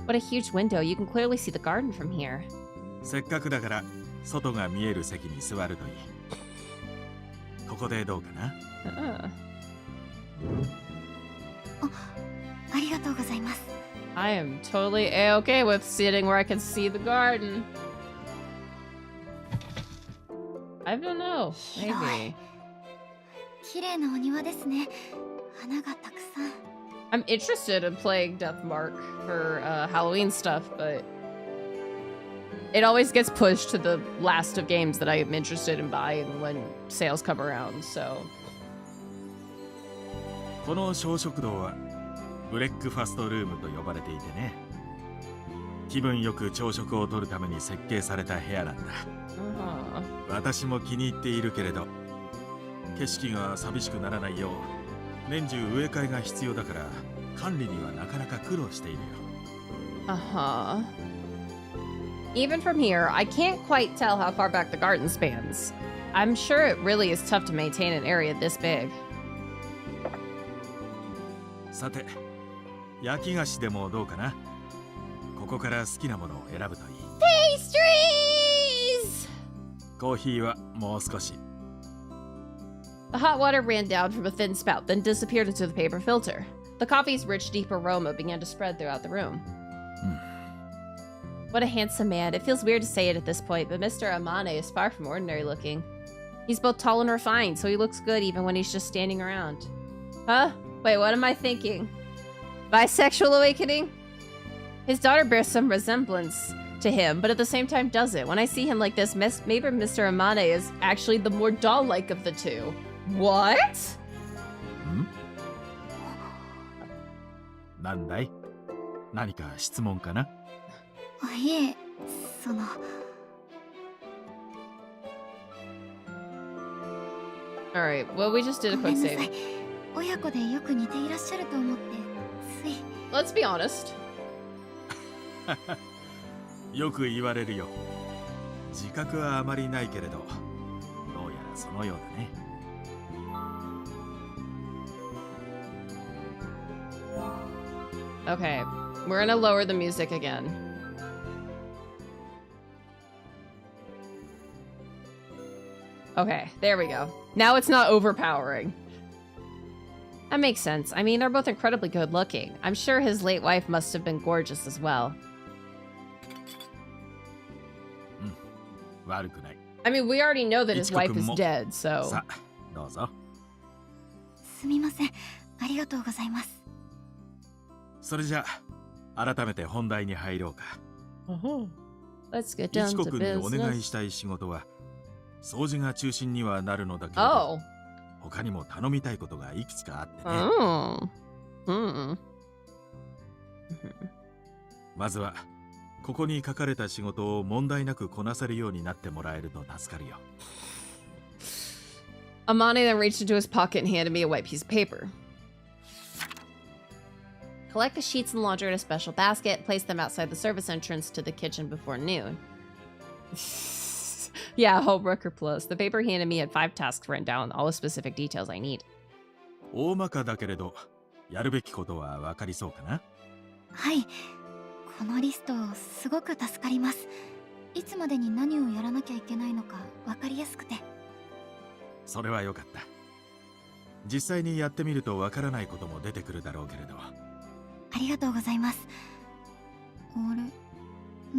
Speaker 1: What a huge window. You can clearly see the garden from here.
Speaker 3: せっかくだから外が見える席に座るといい。ここでどうかな？
Speaker 2: ありがとうございます。
Speaker 1: I am totally a-okay with sitting where I can see the garden. I don't know. Maybe.
Speaker 2: 綺麗なお庭ですね。花がたくさん。
Speaker 1: I'm interested in playing Deathmark for Halloween stuff, but it always gets pushed to the last of games that I'm interested in buying when sales come around, so.
Speaker 3: この小食堂はブレックファストルームと呼ばれていてね。気分よく朝食をとるために設計された部屋なんだ。私も気に入っているけれど、景色が寂しくならないよう年中植え替えが必要だから管理にはなかなか苦労しているよ。
Speaker 1: Even from here, I can't quite tell how far back the garden spans. I'm sure it really is tough to maintain an area this big.
Speaker 3: さて、焼き菓子でもどうかな。ここから好きなものを選ぶといい。
Speaker 1: Pastries!
Speaker 3: コーヒーはもう少し。
Speaker 1: The hot water ran down from a thin spout, then disappeared into the paper filter. The coffee's rich, deep aroma began to spread throughout the room. What a handsome man. It feels weird to say it at this point, but Mr. Amane is far from ordinary looking. He's both tall and refined, so he looks good even when he's just standing around. Huh? Wait, what am I thinking? Bisexual awakening? His daughter bears some resemblance to him, but at the same time doesn't. When I see him like this, maybe Mr. Amane is actually the more doll-like of the two. What?
Speaker 3: なんだい？何か質問かな？
Speaker 2: いえ、その。
Speaker 1: Alright, well, we just did a quick save.
Speaker 2: 親子でよく似ていらっしゃると思って、つい。
Speaker 1: Let's be honest.
Speaker 3: よく言われるよ。自覚はあまりないけれど、どうやらそのようだね。
Speaker 1: Okay, we're gonna lower the music again. Okay, there we go. Now it's not overpowering. That makes sense. I mean, they're both incredibly good looking. I'm sure his late wife must have been gorgeous as well. I mean, we already know that his wife is dead, so...
Speaker 3: どうぞ。
Speaker 2: すみません。ありがとうございます。
Speaker 3: それじゃあ、改めて本題に入ろうか。
Speaker 1: Let's get down to business.
Speaker 3: イチコ君にお願いしたい仕事は、掃除が中心にはなるのだけれど、他にも頼みたいことがいくつかあってね。まずは、ここに書かれた仕事を問題なくこなせるようになってもらえると助かるよ。
Speaker 1: Amane then reached into his pocket and handed me a white piece of paper. Collect the sheets and laundry in a special basket. Place them outside the service entrance to the kitchen before noon. Yeah, Homewrecker Plus. The paper he handed me had 5 tasks written down, all the specific details I need.
Speaker 3: 大まかだけれど、やるべきことはわかりそうかな？
Speaker 4: はい、このリストすごく助かります。いつまでに何をやらなきゃいけないのかわかりやすくて。
Speaker 3: それはよかった。実際にやってみるとわからないことも出てくるだろうけれど。
Speaker 4: ありがとうございます。あれ、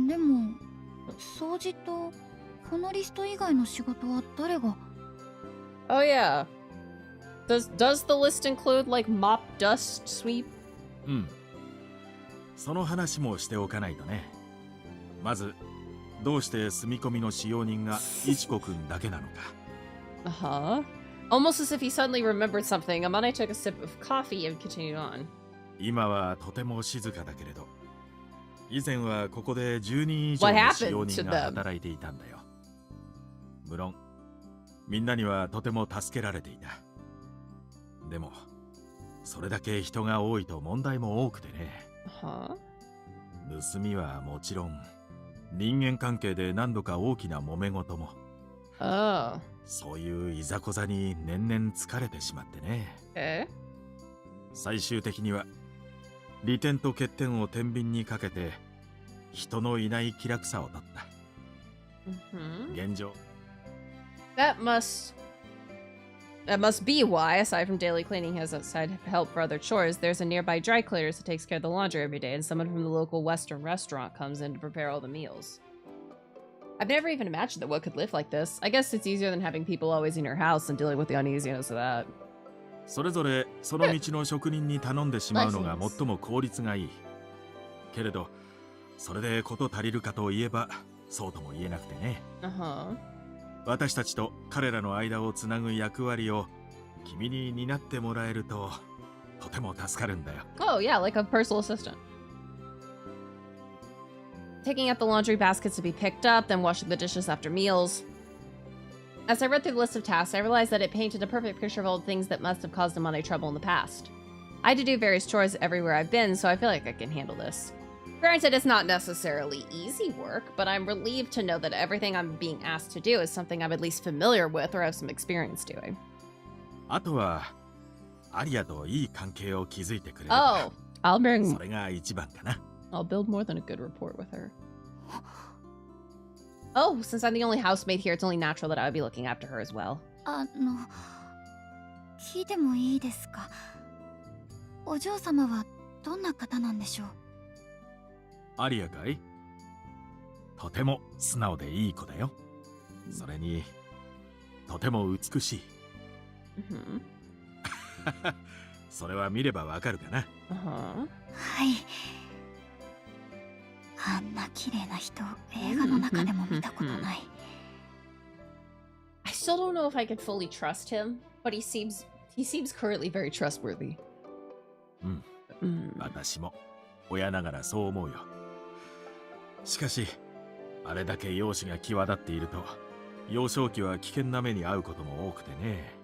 Speaker 4: でも掃除とこのリスト以外の仕事は誰が？
Speaker 1: Oh yeah. Does the list include like mop, dust, sweep?
Speaker 3: うん。その話もしておかないとね。まず、どうして住み込みの使用人がイチコくんだけなのか。
Speaker 1: Uh-huh. Almost as if he suddenly remembered something, Amane took a sip of coffee and continued on.
Speaker 3: 今はとても静かだけれど、以前はここで10人以上
Speaker 1: What
Speaker 3: の
Speaker 1: happened
Speaker 3: 使用
Speaker 1: to
Speaker 3: 人
Speaker 1: them?
Speaker 3: が働いていたんだよ。無論、みんなにはとても助けられていた。でも、それだけ人が多いと問題も多くてね。
Speaker 1: Uh-huh.
Speaker 3: 盗みはもちろん、人間関係で何度か大きな揉め事も。
Speaker 1: Oh.
Speaker 3: そういういざこざに年々疲れてしまってね。
Speaker 1: Okay.
Speaker 3: 最終的には利点と欠点を天秤にかけて人のいない気楽さを取った。
Speaker 1: Mm-hmm.
Speaker 3: 現状。
Speaker 1: That must be why, aside from daily cleaning, he has outside help for other chores. There's a nearby dry cleaners that takes care of the laundry every day, and someone from the local Western restaurant comes in to prepare all the meals. I've never even imagined that one could live like this. I guess it's easier than having people always in your house and dealing with the uneasiness of that.
Speaker 3: それぞれその道の職人に頼んでしまうのが最も効率がいい。けれど、それでこと足りるかといえば、そうとも言えなくてね。
Speaker 1: Uh-huh.
Speaker 3: 私たちと彼らの間をつなぐ役割を君に担ってもらえるととても助かるんだよ。
Speaker 1: Oh, yeah, like a personal assistant. Picking up the laundry baskets to be picked up, then washing the dishes after meals. As I read through the list of tasks, I realized that it painted a perfect picture of all the things that must have caused Amane trouble in the past. I had to do various chores everywhere I've been, so I feel like I can handle this. Granted, it's not necessarily easy work, but I'm relieved to know that everything I'm being asked to do is something I'm at least familiar with or have some experience doing.
Speaker 3: あとはアリアといい関係を築いてくれる。
Speaker 1: Oh,
Speaker 3: それが一番かな。
Speaker 1: I'll build more than a good rapport with her. Oh, since I'm the only housemaid here, it's only natural that I would be looking after her as well.
Speaker 4: 聞いてもいいですか？お嬢様はどんな方なんでしょう？
Speaker 3: アリアかい？とても素直でいい子だよ。それにとても美しい。それは見ればわかるかな。
Speaker 4: はい。あんな綺麗な人、映画の中でも見たことない。
Speaker 1: I still don't know if I could fully trust him, but he seems currently very trustworthy.
Speaker 3: 私も親ながらそう思うよ。しかし、あれだけ容姿が際立っていると、幼少期は危険な目に遭うことも多くてね。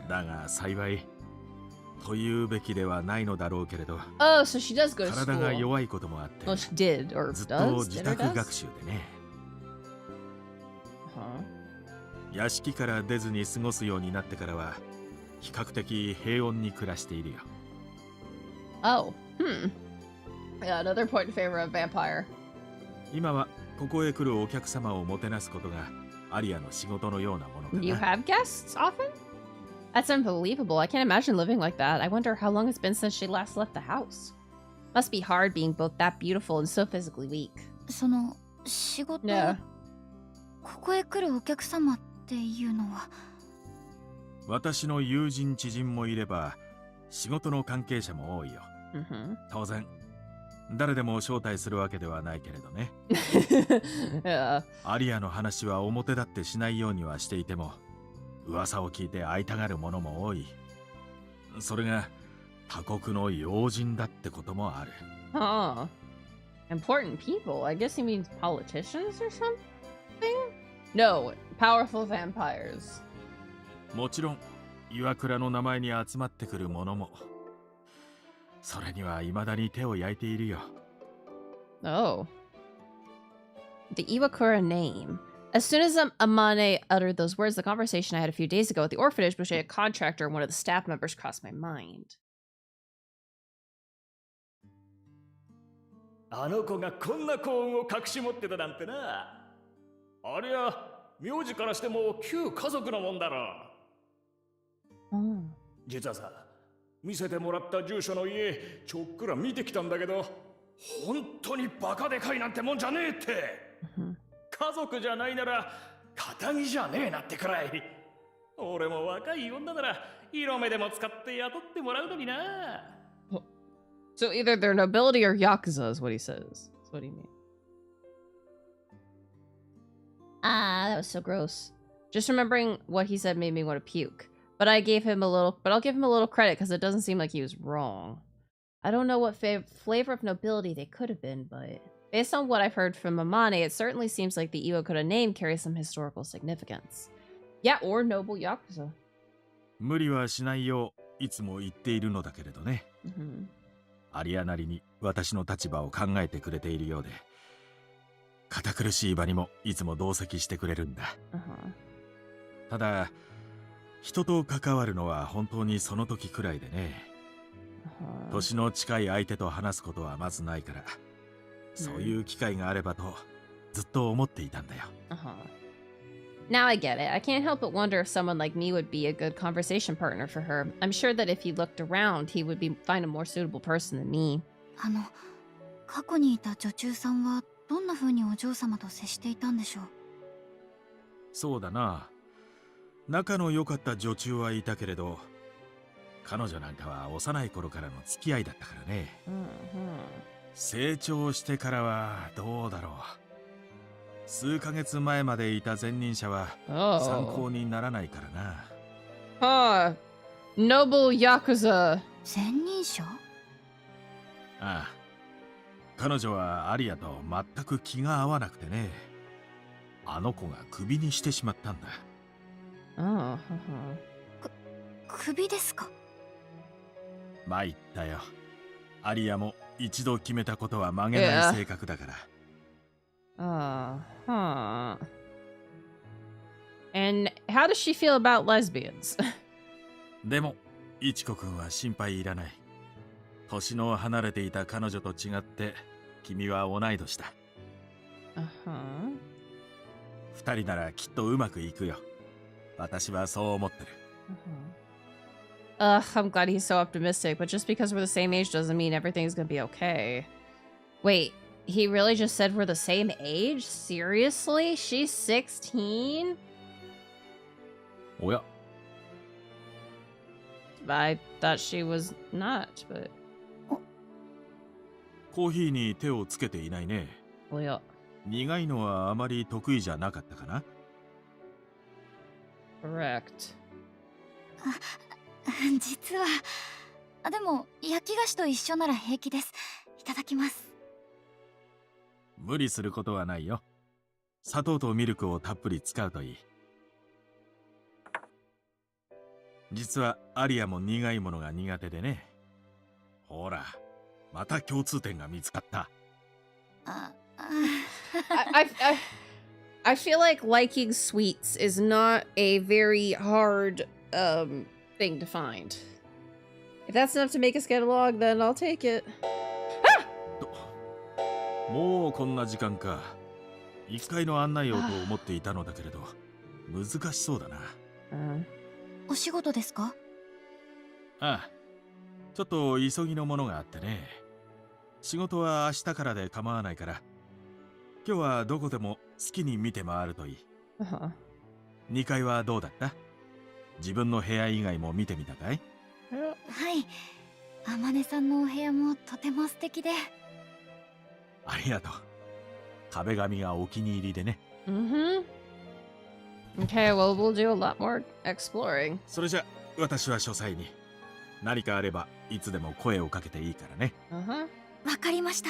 Speaker 3: だが幸い、というべきではないのだろうけれど、
Speaker 1: Oh, so she does go to
Speaker 3: 体が
Speaker 1: school.
Speaker 3: 弱いこともあって、
Speaker 1: Well, she did, or
Speaker 3: ずっと
Speaker 1: does?
Speaker 3: 自
Speaker 1: Did or
Speaker 3: 宅
Speaker 1: does?
Speaker 3: 学習でね。屋敷から出ずに過ごすようになってからは、比較的平穏に暮らしているよ。
Speaker 1: Oh, Yeah, another point in favor of vampire.
Speaker 3: 今はここへ来るお客様をもてなすことがアリアの仕事のようなものかな。
Speaker 1: You have guests often? That's unbelievable. I can't imagine living like that. I wonder how long it's been since she last left the house. Must be hard being both that beautiful and so physically weak.
Speaker 4: その仕事、
Speaker 1: Yeah.
Speaker 4: ここへ来るお客様っていうのは、
Speaker 3: 私の友人知人もいれば仕事の関係者も多いよ。当然誰でも招待するわけではないけれどね。
Speaker 1: Yeah.
Speaker 3: アリアの話は表立ってしないようにはしていても、噂を聞いて会いたがる者も多い。それが他国の要人だってこともある。
Speaker 1: Huh. Important people? I guess he means politicians or something? No, powerful vampires.
Speaker 3: もちろん岩倉の名前に集まってくる者も、それには未だに手を焼いているよ。
Speaker 1: Oh. The Iwakura name. As soon as Amane uttered those words, the conversation I had a few days ago at the orphanage between a contractor and one of the staff members crossed my mind.
Speaker 5: あの子がこんな幸運を隠し持ってたなんてな。ありゃ、名字からしても旧家族のもんだろう。実はさ、見せてもらった住所の家、ちょっくら見てきたんだけど、本当にバカでかいなんてもんじゃねえって。家族じゃないなら、堅気じゃねえなってくらい。俺も若い女なら、色目でも使って雇ってもらうのにな。
Speaker 1: So either they're nobility or yakuza is what he says. That's what he means. Ah, that was so gross. Just remembering what he said made me want to puke. But I'll give him a little credit because it doesn't seem like he was wrong. I don't know what flavor of nobility they could have been, but based on what I've heard from Amane, it certainly seems like the Iwakura name carries some historical significance. Yeah, or noble yakuza.
Speaker 3: 無理はしないよういつも言っているのだけれどね。アリアなりに私の立場を考えてくれているようで、堅苦しい場にもいつも同席してくれるんだ。ただ、人と関わるのは本当にその時くらいでね。年の近い相手と話すことはまずないから、そういう機会があればとずっと思っていたんだよ。
Speaker 1: Now I get it. I can't help but wonder if someone like me would be a good conversation partner for her. I'm sure that if he looked around, he would find a more suitable person than me.
Speaker 4: 過去にいた女中さんはどんな風にお嬢様と接していたんでしょう。
Speaker 3: そうだな。仲の良かった女中はいたけれど、彼女なんかは幼い頃からの付き合いだったからね。成長してからはどうだろう。数ヶ月前までいた前任者は参考にならないからな。
Speaker 1: Noble Yakuza。
Speaker 4: 前任者？
Speaker 3: ああ。彼女はアリアと全く気が合わなくてね。あの子がクビにしてしまったんだ。
Speaker 4: クビですか？
Speaker 3: 参ったよ。アリアも一度決めたことは曲げない性格だから。
Speaker 1: And how does she feel about lesbians?
Speaker 3: でも、イチコ君は心配いらない。年の離れていた彼女と違って、君は同い年だ。二人ならきっとうまくいくよ。私はそう思ってる。
Speaker 1: I'm glad he's so optimistic, but just because we're the same age doesn't mean everything's gonna be okay. Wait, he really just said we're the same age? Seriously? She's 16?
Speaker 3: おや。
Speaker 1: I thought she was not, but...
Speaker 3: コーヒーに手をつけていないね。
Speaker 1: おや。
Speaker 3: 苦いのはあまり得意じゃなかったかな？
Speaker 1: Correct.
Speaker 4: 実はでも焼き菓子と一緒なら平気です。いただきます。
Speaker 3: 無理することはないよ。砂糖とミルクをたっぷり使うといい。実はアリアも苦いものが苦手でね。ほら、また共通点が見つかった。
Speaker 1: I feel like liking sweets is not a very hard thing to find. If that's enough to make us get along, then I'll take it.
Speaker 3: もうこんな時間か。1階の案内をと思っていたのだけれど、難しそうだな。
Speaker 4: お仕事ですか？
Speaker 3: ああ、ちょっと急ぎのものがあってね。仕事は明日からで構わないから、今日はどこでも好きに見て回るといい。2階はどうだった？自分の部屋以外も見てみたかい？
Speaker 4: はい。天音さんのお部屋もとても素敵で。
Speaker 3: ありがとう。壁紙がお気に入りでね。
Speaker 1: Okay, well, we'll do a lot more exploring.
Speaker 3: それじゃ、私は書斎に。何かあれば、いつでも声をかけていいからね。
Speaker 4: わかりました。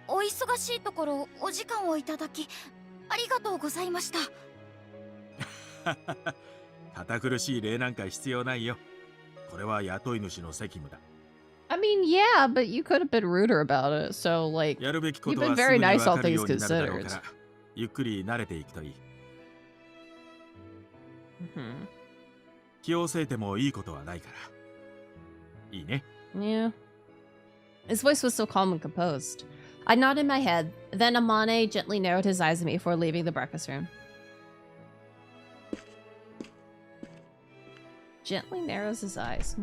Speaker 4: お忙しいところお時間をいただきありがとうございました。堅
Speaker 3: 苦しい礼なんか必要ないよ。これは雇い主の責務だ。
Speaker 1: I mean, yeah, but you could have been ruder about it. So, like,
Speaker 3: やるべきこ
Speaker 1: you've
Speaker 3: と
Speaker 1: been
Speaker 3: はす
Speaker 1: very
Speaker 3: ぐに
Speaker 1: nice,
Speaker 3: 分
Speaker 1: all
Speaker 3: かる
Speaker 1: things
Speaker 3: ようになるだろう
Speaker 1: considered.
Speaker 3: からゆっくり慣れていくといい。
Speaker 1: Hmm.
Speaker 3: 気をせいてもいいことはないからいいね。
Speaker 1: Yeah. His voice was so calm and composed. I nodded my head. Then Amane gently narrowed his eyes at me before leaving the breakfast room. Gently narrows his eyes.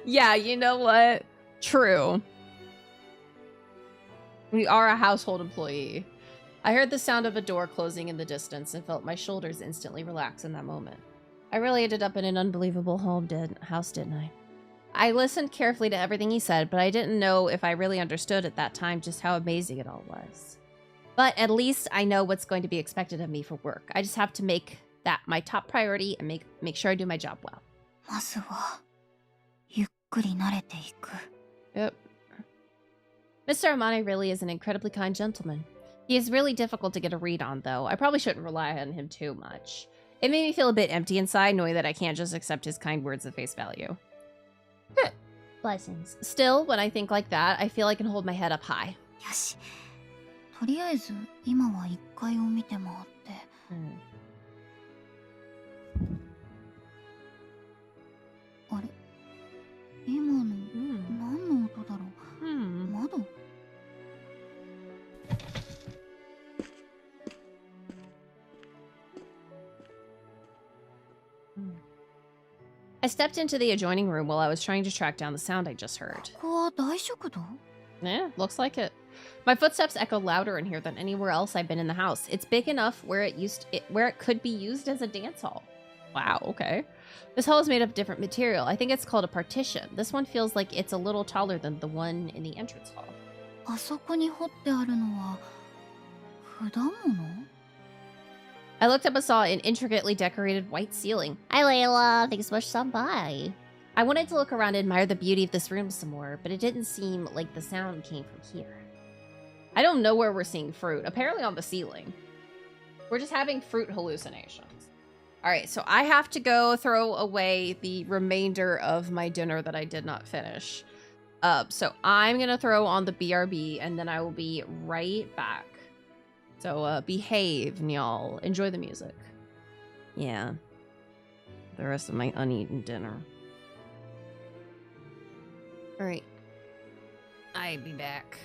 Speaker 1: Yeah, you know what? True. We are a household employee. I heard the sound of a door closing in the distance and felt my shoulders instantly relax in that moment. I really ended up in an unbelievable house, didn't I? I listened carefully to everything he said, but I didn't know if I really understood at that time just how amazing it all was. But at least I know what's going to be expected of me for work. I just have to make that my top priority and make sure I do my job well.
Speaker 4: まずはゆっくり慣れていく。
Speaker 1: Yep. Mr. Amane really is an incredibly kind gentleman. He is really difficult to get a read on, though. I probably shouldn't rely on him too much. It made me feel a bit empty inside, knowing that I can't just accept his kind words at face value. Blessings. Still, when I think like that, I feel I can hold my head up high.
Speaker 4: よし。とりあえず今は1階を見て回って。あれ今の何の音だろう。窓。
Speaker 1: I stepped into the adjoining room while I was trying to track down the sound I just heard.
Speaker 4: ここは大食堂？
Speaker 1: Yeah, looks like it. My footsteps echo louder in here than anywhere else I've been in the house. It's big enough where it could be used as a dance hall. Wow, okay. This hall is made of different material. I think it's called a partition. This one feels like it's a little taller than the one in the entrance hall.
Speaker 4: あそこに彫ってあるのは果物？
Speaker 1: I looked up and saw an intricately decorated white ceiling. Hi, Layla. Thanks so much for stopping by. I wanted to look around and admire the beauty of this room some more, but it didn't seem like the sound came from here. I don't know where we're seeing fruit. Apparently on the ceiling. We're just having fruit hallucinations. All right, so I have to go throw away the remainder of my dinner that I did not finish. So I'm going to throw on the BRB, and then I will be right back. So behave, y'all. Enjoy the music. Yeah. The rest of my uneaten dinner. All right. I'll be back.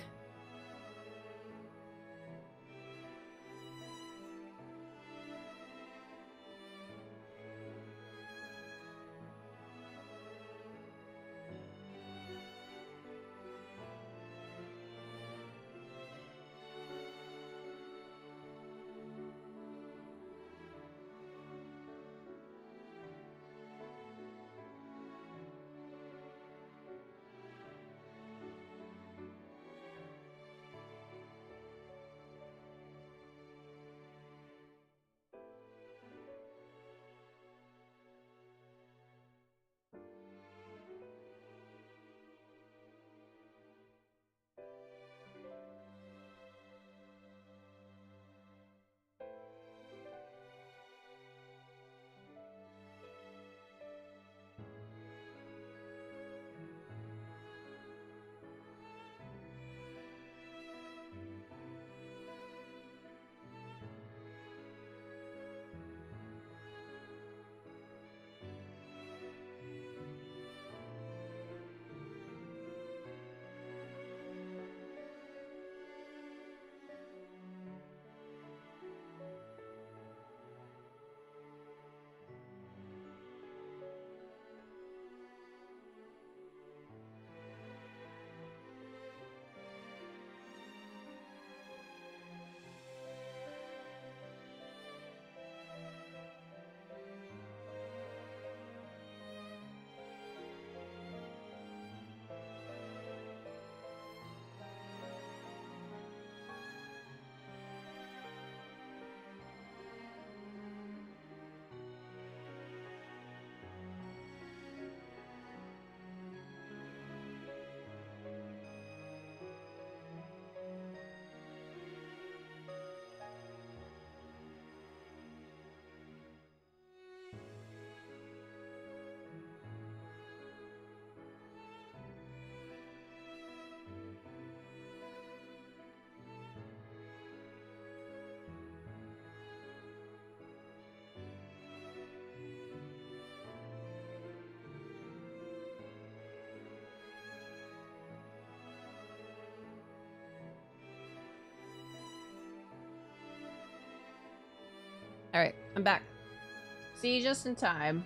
Speaker 1: Alright, I'm back. See you just in time.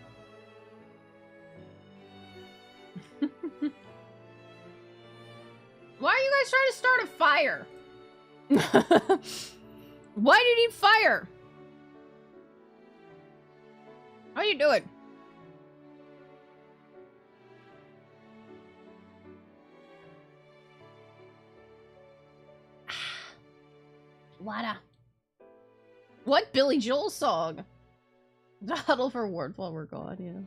Speaker 1: Why are you guys trying to start a fire? Why do you need fire? How you doing? Water. What Billy Joel song? The huddle for warmth while we're gone, yeah.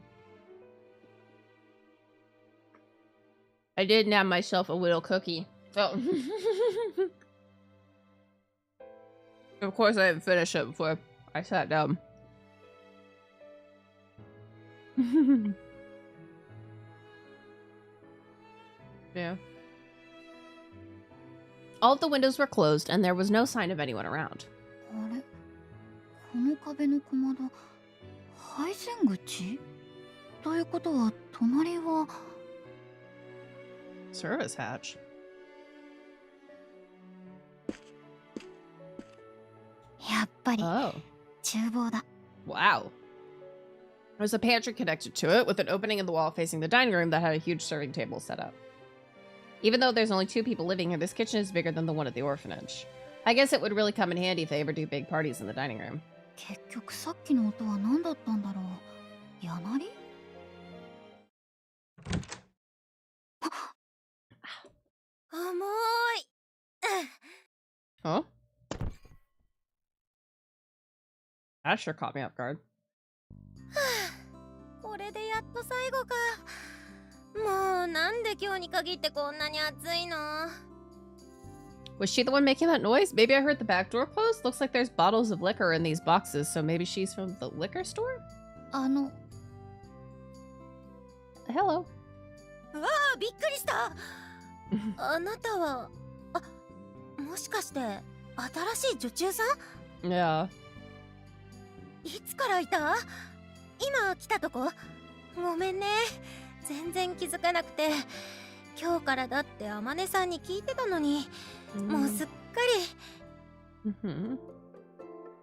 Speaker 1: I did nab myself a little cookie. Oh. Of course I didn't finish it before I sat down. Yeah. All of the windows were closed and there was no sign of anyone around.
Speaker 4: あれ、この壁の小窓、配線口？ということは隣は
Speaker 1: Service hatch.
Speaker 4: やっぱり
Speaker 1: Oh.
Speaker 4: 厨房だ。
Speaker 1: Wow. There's a pantry connected to it, with an opening in the wall facing the dining room that had a huge serving table set up. Even though there's only 2 people living here, this kitchen is bigger than the one at the orphanage. I guess it would really come in handy if they ever do big parties in the dining room.
Speaker 4: 結局さっきの音は何だったんだろう。やなり？
Speaker 1: Huh? That sure caught me off guard.
Speaker 2: これでやっと最後か。もうなんで今日に限ってこんなに暑いの？
Speaker 1: Was she the one making that noise? Maybe I heard the back door close? Looks like there's bottles of liquor in these boxes, so maybe she's from the liquor store?
Speaker 4: あの、
Speaker 1: Hello.
Speaker 2: うわあ、びっくりした。あなたは、もしかして新しい女中さん？
Speaker 1: Yeah.
Speaker 2: いつからいた？今来たとこ？ごめんね。全然気づかなくて。今日からだってあまねさんに聞いてたのに、もうすっかり。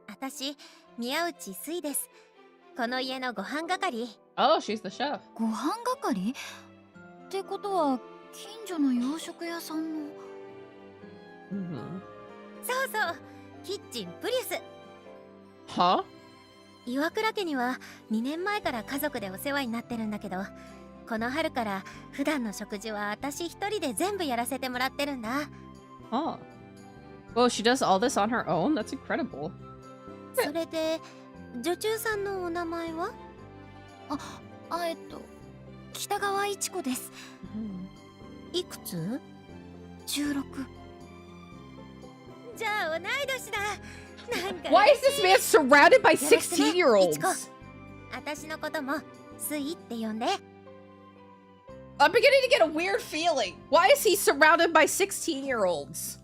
Speaker 2: 私、宮内すいです。この家のご飯係。
Speaker 1: Oh, she's the chef.
Speaker 4: ご飯係？ってことは近所の洋食屋さんの。
Speaker 2: そうそう、キッチンプリウス。
Speaker 1: Huh?
Speaker 2: 岩倉家には2年前から家族でお世話になってるんだけど、この春から普段の食事は私一人で全部やらせてもらってるんだ。
Speaker 1: Huh. Well, she does all this on her own? That's incredible.
Speaker 2: それで女中さんのお名前は？
Speaker 4: 北川一子です。
Speaker 2: いくつ
Speaker 4: 16。
Speaker 2: じゃあ同い年だ。なんか
Speaker 1: Why is this man surrounded by 16-year-olds?
Speaker 2: 私のこともスイって呼んで。
Speaker 1: I'm beginning to get a weird feeling. Why is he surrounded by 16-year-olds?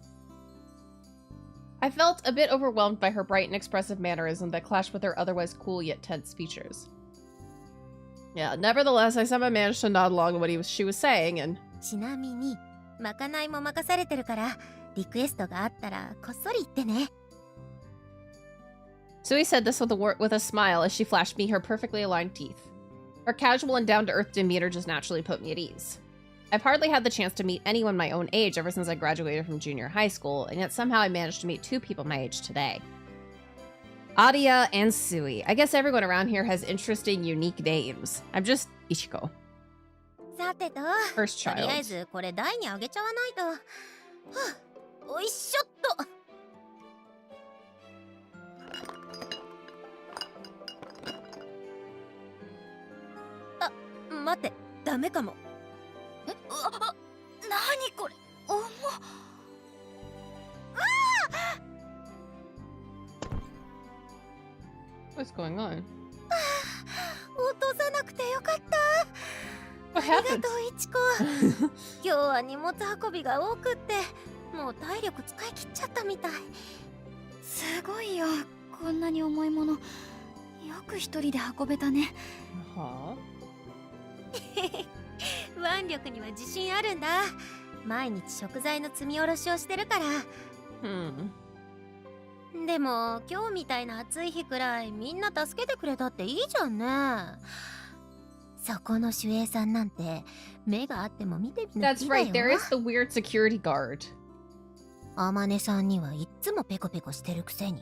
Speaker 1: I felt a bit overwhelmed by her bright and expressive mannerism that clashed with her otherwise cool yet tense features. Yeah, nevertheless, I somehow managed to nod along to what she was saying, and...
Speaker 2: ちなみに、まかないも任されてるから、リクエストがあったらこっそり言ってね。
Speaker 1: Sui said this with a smile as she flashed me her perfectly aligned teeth. Her casual and down-to-earth demeanor just naturally put me at ease. I've hardly had the chance to meet anyone my own age ever since I graduated from junior high school, and yet somehow I managed to meet 2 people my age today. Aria and Sui. I guess everyone around here has interesting, unique names. I'm just Ichiko.
Speaker 2: さてと、
Speaker 1: First
Speaker 2: とりあえ
Speaker 1: child.
Speaker 2: ずこれ台にあげちゃわないと。はあ、おいしょっと。あ、待って、ダメかも。
Speaker 4: なにこれ、重っ。
Speaker 1: What's going on?
Speaker 2: 落とさなくてよかった。
Speaker 1: What
Speaker 2: ありが
Speaker 1: happened?
Speaker 2: とう、いちこ。今日は荷物運びが多くって、もう体力使い切っちゃったみたい。
Speaker 4: すごいよ、こんなに重いもの。よく一人で運べたね。
Speaker 1: Huh?
Speaker 2: 腕力には自信あるんだ。毎日食材の積み下ろしをしてるから。でも今日みたいな暑い日くらいみんな助けてくれたっていいじゃんね。そこの守衛さんなんて目があっても見てみな
Speaker 1: That's right, there is the weird security guard.
Speaker 2: あまねさんにはいっつもペコペコしてるくせに。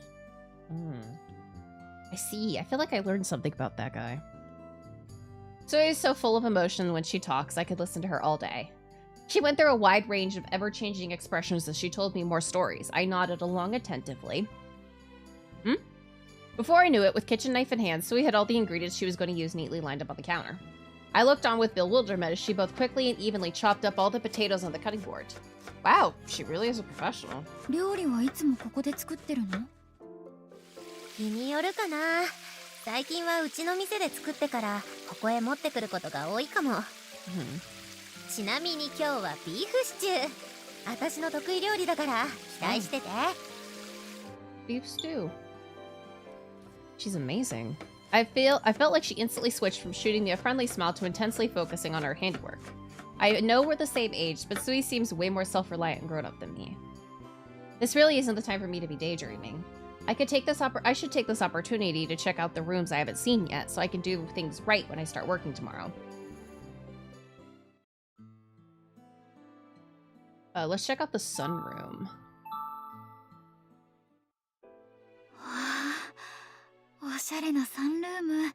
Speaker 1: I see. I feel like I learned something about that guy. Zoe is so full of emotion when she talks, I could listen to her all day. She went through a wide range of ever-changing expressions as she told me more stories. I nodded along attentively. Before I knew it, with kitchen knife in hand, Zoe had all the ingredients she was going to use neatly lined up on the counter. I looked on with bewilderment as she both quickly and evenly chopped up all the potatoes on the cutting board. Wow, she really is a professional.
Speaker 4: 料理はいつもここで作ってるの？
Speaker 2: 日によるかな。最近はうちの店で作ってからここへ持ってくることが多いかも。ちなみに今日はビーフシチュー。私の得意料理だから期待してて。
Speaker 1: Beef stew. She's amazing. I felt like she instantly switched from shooting me a friendly smile to intensely focusing on her handiwork. I know we're the same age, but Sui seems way more self-reliant and grown-up than me. This really isn't the time for me to be daydreaming. I should take this opportunity to check out the rooms I haven't seen yet, so I can do things right when I start working tomorrow. Let's check out the sunroom.
Speaker 4: おしゃれなサンルーム。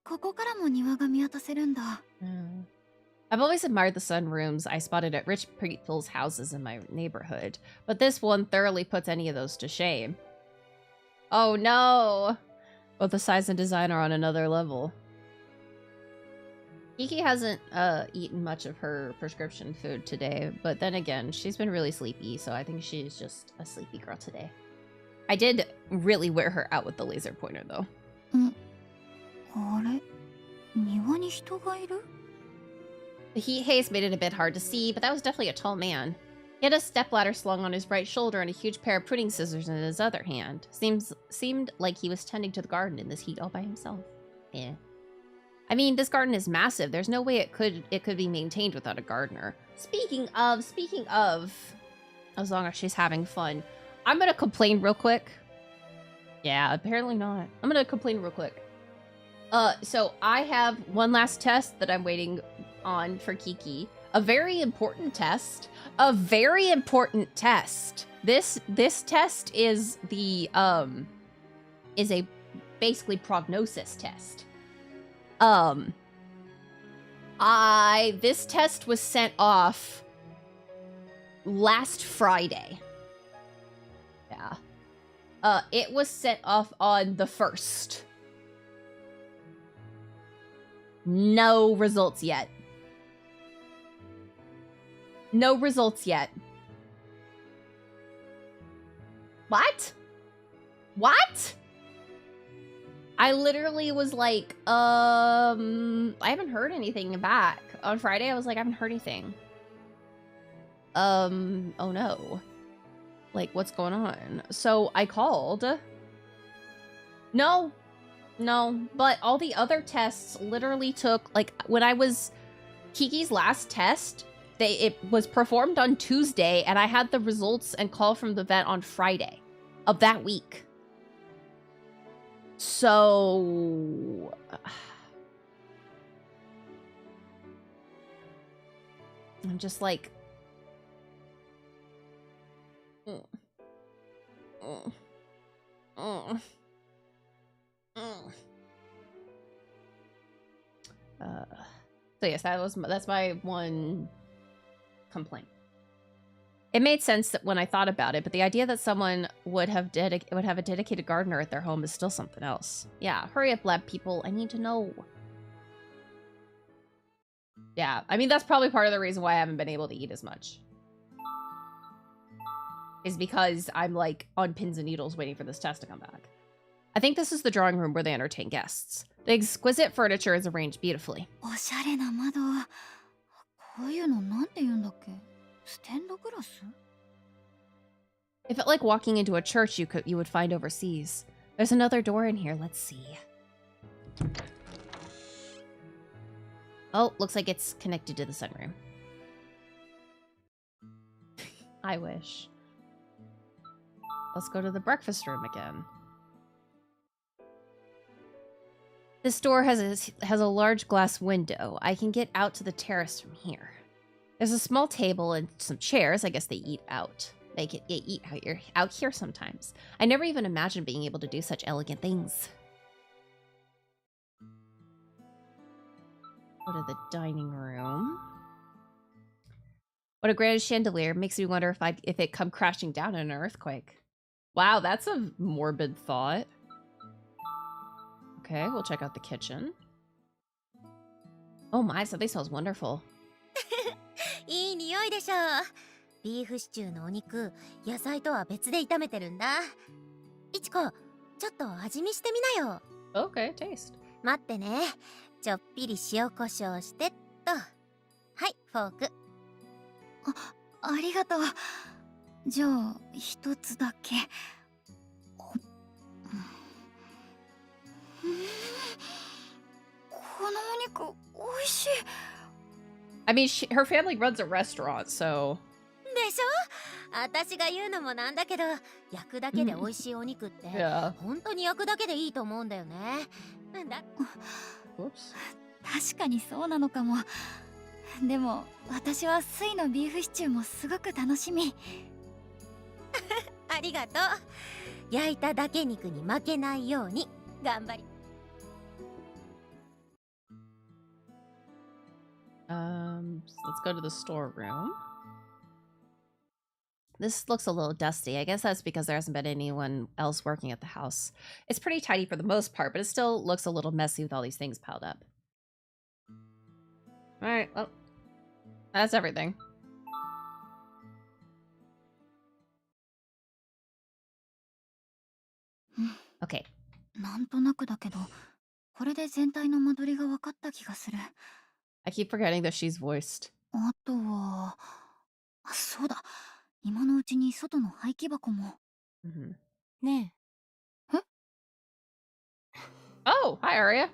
Speaker 4: ここからも庭が見渡せるんだ。
Speaker 1: I've always admired the sunrooms I spotted at rich people's houses in my neighborhood, but this one thoroughly puts any of those to shame. Oh no! Both the size and design are on another level. Kiki hasn't eaten much of her prescription food today, but then again, she's been really sleepy, so I think she's just a sleepy girl today. I did really wear her out with the laser pointer, though.
Speaker 4: あれ？庭に人がいる？
Speaker 1: The heat haze made it a bit hard to see, but that was definitely a tall man. He had a stepladder slung on his right shoulder and a huge pair of pruning scissors in his other hand. Seemed like he was tending to the garden in this heat all by himself. Yeah. I mean, this garden is massive. There's no way it could be maintained without a gardener. Speaking of, as long as she's having fun, I'm gonna complain real quick. Yeah, apparently not. I'm gonna complain real quick. So I have one last test that I'm waiting on for Kiki. A very important test. A very important test. This test is a basically prognosis test. This test was sent off last Friday. Yeah. It was sent off on the 1st. No results yet. No results yet. What? What? I literally was like, I haven't heard anything back. On Friday, I was like, I haven't heard anything. Oh no. Like, what's going on? So I called. No, but all the other tests literally took, like, when I was Kiki's last test, it was performed on Tuesday, and I had the results and call from the vet on Friday of that week. So I'm just like, So yes, that's my one complaint. It made sense that when I thought about it, but the idea that someone would have a dedicated gardener at their home is still something else. Yeah, hurry up, lab people. I need to know. Yeah, I mean, that's probably part of the reason why I haven't been able to eat as much. Is because I'm, like, on pins and needles waiting for this test to come back. I think this is the drawing room where they entertain guests. The exquisite furniture is arranged beautifully.
Speaker 4: おしゃれな窓。こういうのなんて言うんだっけ？ステンドグラス？
Speaker 1: It felt like walking into a church you would find overseas. There's another door in here. Let's see. Oh, looks like it's connected to the sunroom. let's go to the breakfast room again. This door has a large glass window. I can get out to the terrace from here. There's a small table and some chairs. I guess they eat out. They eat out here sometimes. I never even imagined being able to do such elegant things. Go to the dining room. What a grand chandelier. Makes me wonder if it come crashing down in an earthquake. Wow, that's a morbid thought. Okay, we'll check out the kitchen. Oh my, something smells wonderful.
Speaker 2: いい匂いでしょう。ビーフシチューのお肉、野菜とは別で炒めてるんだ。いちこ、ちょっと味見してみなよ。
Speaker 1: Okay, taste.
Speaker 2: 待ってね。ちょっぴり塩コショウしてっと。はい、フォーク。
Speaker 4: ありがとう。じゃあ一つだけ。このお肉美味しい。
Speaker 1: I mean, her family runs a restaurant, so.
Speaker 2: でしょ？私が言うのもなんだけど、焼くだけで美味しいお肉って、本当に焼くだけでいいと思うんだよね。
Speaker 1: Whoops.
Speaker 4: 確かにそうなのかも。でも私はスイのビーフシチューもすごく楽しみ。
Speaker 2: ありがとう。焼いただけ肉に負けないように頑張り。
Speaker 1: Let's go to the storeroom. This looks a little dusty. I guess that's because there hasn't been anyone else working at the house. It's pretty tidy for the most part, but it still looks a little messy with all these things piled up. Alright, well, that's everything. Okay.
Speaker 4: なんとなくだけど、これで全体の間取りが分かった気がする。
Speaker 1: I keep forgetting that she's voiced.
Speaker 4: あとは、そうだ。今のうちに外の廃棄箱も。
Speaker 2: ねえ。
Speaker 4: え？
Speaker 1: Oh, hi, Aria.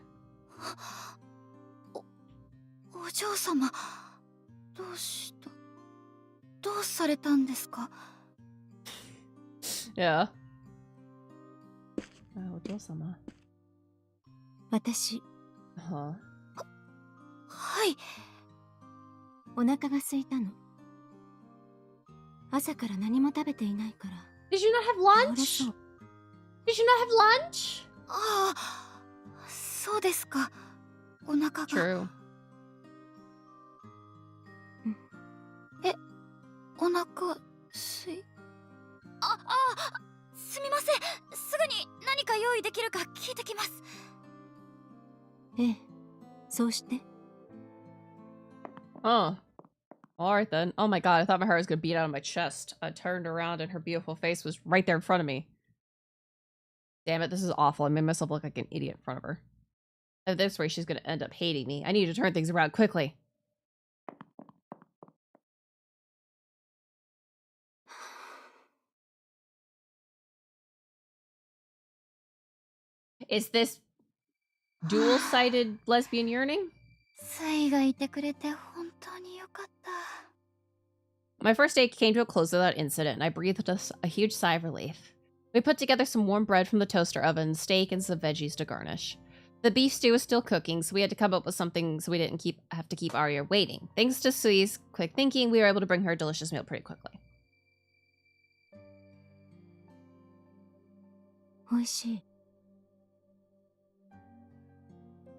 Speaker 4: お嬢様、どうされたんですか？
Speaker 1: Yeah. お嬢様。
Speaker 2: 私。
Speaker 1: は
Speaker 4: はい。
Speaker 2: お腹が空いたの。朝から何も食べていないから。
Speaker 1: Did you not have lunch? Did you not have lunch?
Speaker 4: ああ、そうですか。お腹が。
Speaker 1: True.
Speaker 4: お腹すい。すみません。すぐに何か用意できるか聞いてきます。
Speaker 2: ええ、そうして。
Speaker 1: Oh. Alright then. Oh my god, I thought my heart was gonna beat out of my chest. I turned around and her beautiful face was right there in front of me. Damn it, this is awful. I made myself look like an idiot in front of her. At this rate, she's gonna end up hating me. I need to turn things around quickly. Is this dual-sided lesbian yearning?
Speaker 4: スイがいてくれて本当によかった。
Speaker 1: My first day came to a close without incident, and I breathed a huge sigh of relief. We put together some warm bread from the toaster oven, steak, and some veggies to garnish. The beef stew was still cooking, so we had to come up with something so we didn't have to keep Aria waiting. Thanks to Sui's quick thinking, we were able to bring her a delicious meal pretty quickly.
Speaker 2: おいしい。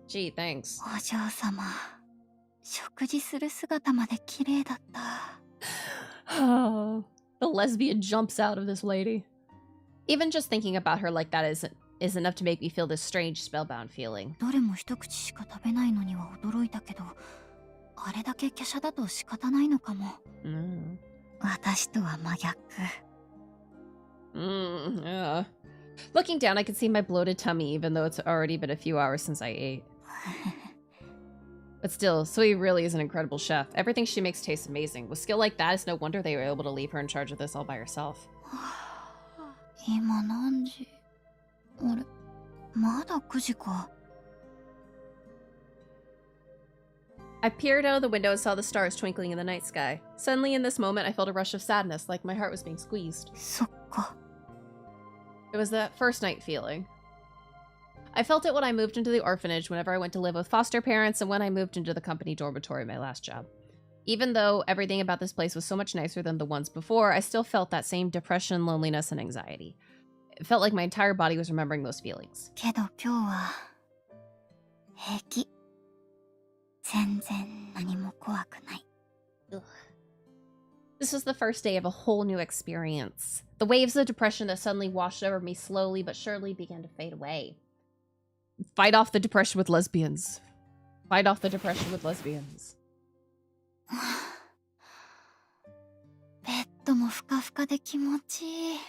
Speaker 1: Gee, thanks.
Speaker 4: お嬢様、食事する姿まで綺麗だった。
Speaker 1: Oh, the lesbian jumps out of this lady. Even just thinking about her like that is enough to make me feel this strange spellbound feeling.
Speaker 4: どれも一口しか食べないのには驚いたけど、あれだけ華奢だと仕方ないのかも。私とは真逆。
Speaker 1: Yeah. Looking down, I can see my bloated tummy, even though it's already been a few hours since I ate. But still, Sui really is an incredible chef. Everything she makes tastes amazing. With skill like that, it's no wonder they were able to leave her in charge of this all by herself.
Speaker 4: 今何時？あれ、まだ9時か。
Speaker 1: I peered out of the window and saw the stars twinkling in the night sky. Suddenly in this moment, I felt a rush of sadness, like my heart was being squeezed.
Speaker 4: そっか。
Speaker 1: It was that first night feeling. I felt it when I moved into the orphanage, whenever I went to live with foster parents, and when I moved into the company dormitory, my last job. Even though everything about this place was so much nicer than the ones before, I still felt that same depression, loneliness, and anxiety. It felt like my entire body was remembering those feelings.
Speaker 4: けど今日は平気。全然何も怖くない。
Speaker 1: This was the first day of a whole new experience. The waves of depression that suddenly washed over me slowly but surely began to fade away. Fight off the depression with lesbians. Fight off the depression with lesbians.
Speaker 4: ベッドもふかふかで気持ちいい。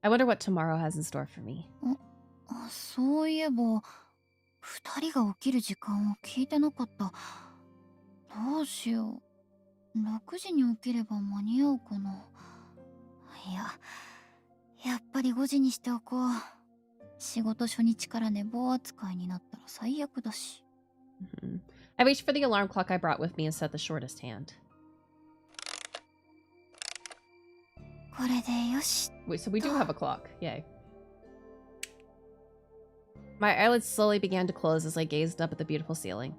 Speaker 1: I wonder what tomorrow has in store for me.
Speaker 4: そういえば、二人が起きる時間を聞いてなかった。どうしよう。6時に起きれば間に合うかな。いや、やっぱり5時にしておこう。仕事初日から寝坊扱いになったら最悪だし。
Speaker 1: I reached for the alarm clock I brought with me and set the shortest hand.
Speaker 4: これでよし。
Speaker 1: Wait, so we do have a clock. Yay. My eyelids slowly began to close as I gazed up at the beautiful ceiling.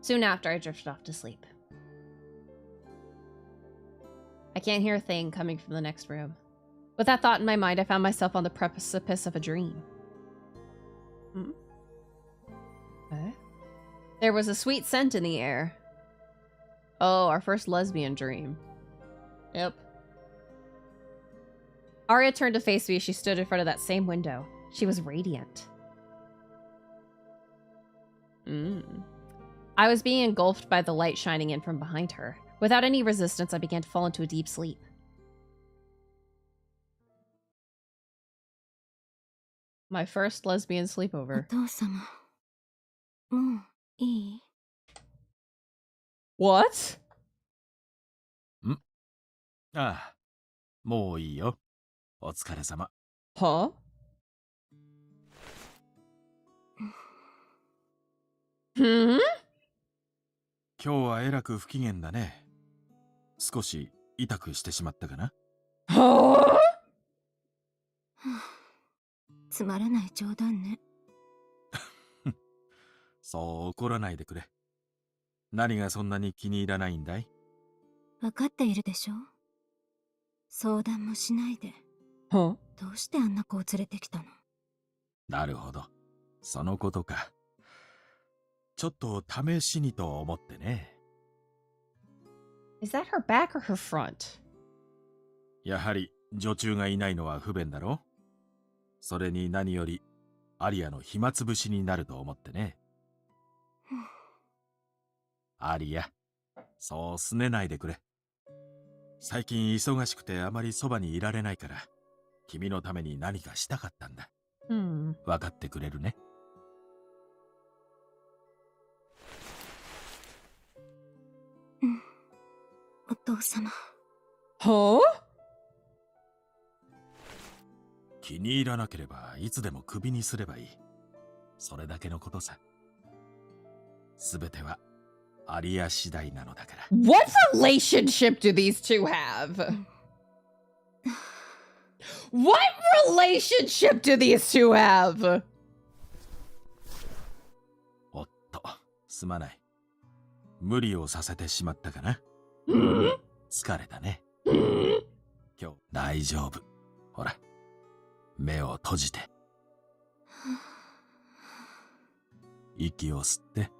Speaker 1: Soon after, I drifted off to sleep. I can't hear a thing coming from the next room. With that thought in my mind, I found myself on the precipice of a dream. Okay. There was a sweet scent in the air. Oh, our first lesbian dream. Yep. Aria turned to face me as she stood in front of that same window. She was radiant. I was being engulfed by the light shining in from behind her. Without any resistance, I began to fall into a deep sleep. My first lesbian sleepover.
Speaker 2: お父様、もういい？
Speaker 1: What?
Speaker 3: ああ、もういいよ。お疲れ様。
Speaker 1: Huh? Hmm?
Speaker 3: 今日はえらく不機嫌だね。少し痛くしてしまったかな。
Speaker 1: Huh?
Speaker 2: つまらない冗談ね。
Speaker 3: そう怒らないでくれ。何がそんなに気に入らないんだい？
Speaker 2: 分かっているでしょ？相談もしないで。
Speaker 1: Huh?
Speaker 2: どうしてあんな子を連れてきたの？
Speaker 3: なるほど。そのことか。ちょっと試しにと思ってね。
Speaker 1: Is that her back or her front?
Speaker 3: やはり女中がいないのは不便だろ？それに何よりアリアの暇つぶしになると思ってね。アリア、そうすねないでくれ。最近忙しくてあまりそばにいられないから、君のために何かしたかったんだ。分かってくれるね。
Speaker 2: お父様。
Speaker 1: Huh?
Speaker 3: 気に入らなければいつでもクビにすればいい。それだけのことさ。すべてはアリア次第なのだから。
Speaker 1: What relationship do these two have? What relationship do these two have?
Speaker 3: おっと、すまない。無理をさせてしまったかな。疲れたね。今日大丈夫。ほら、目を閉じて。息を吸って。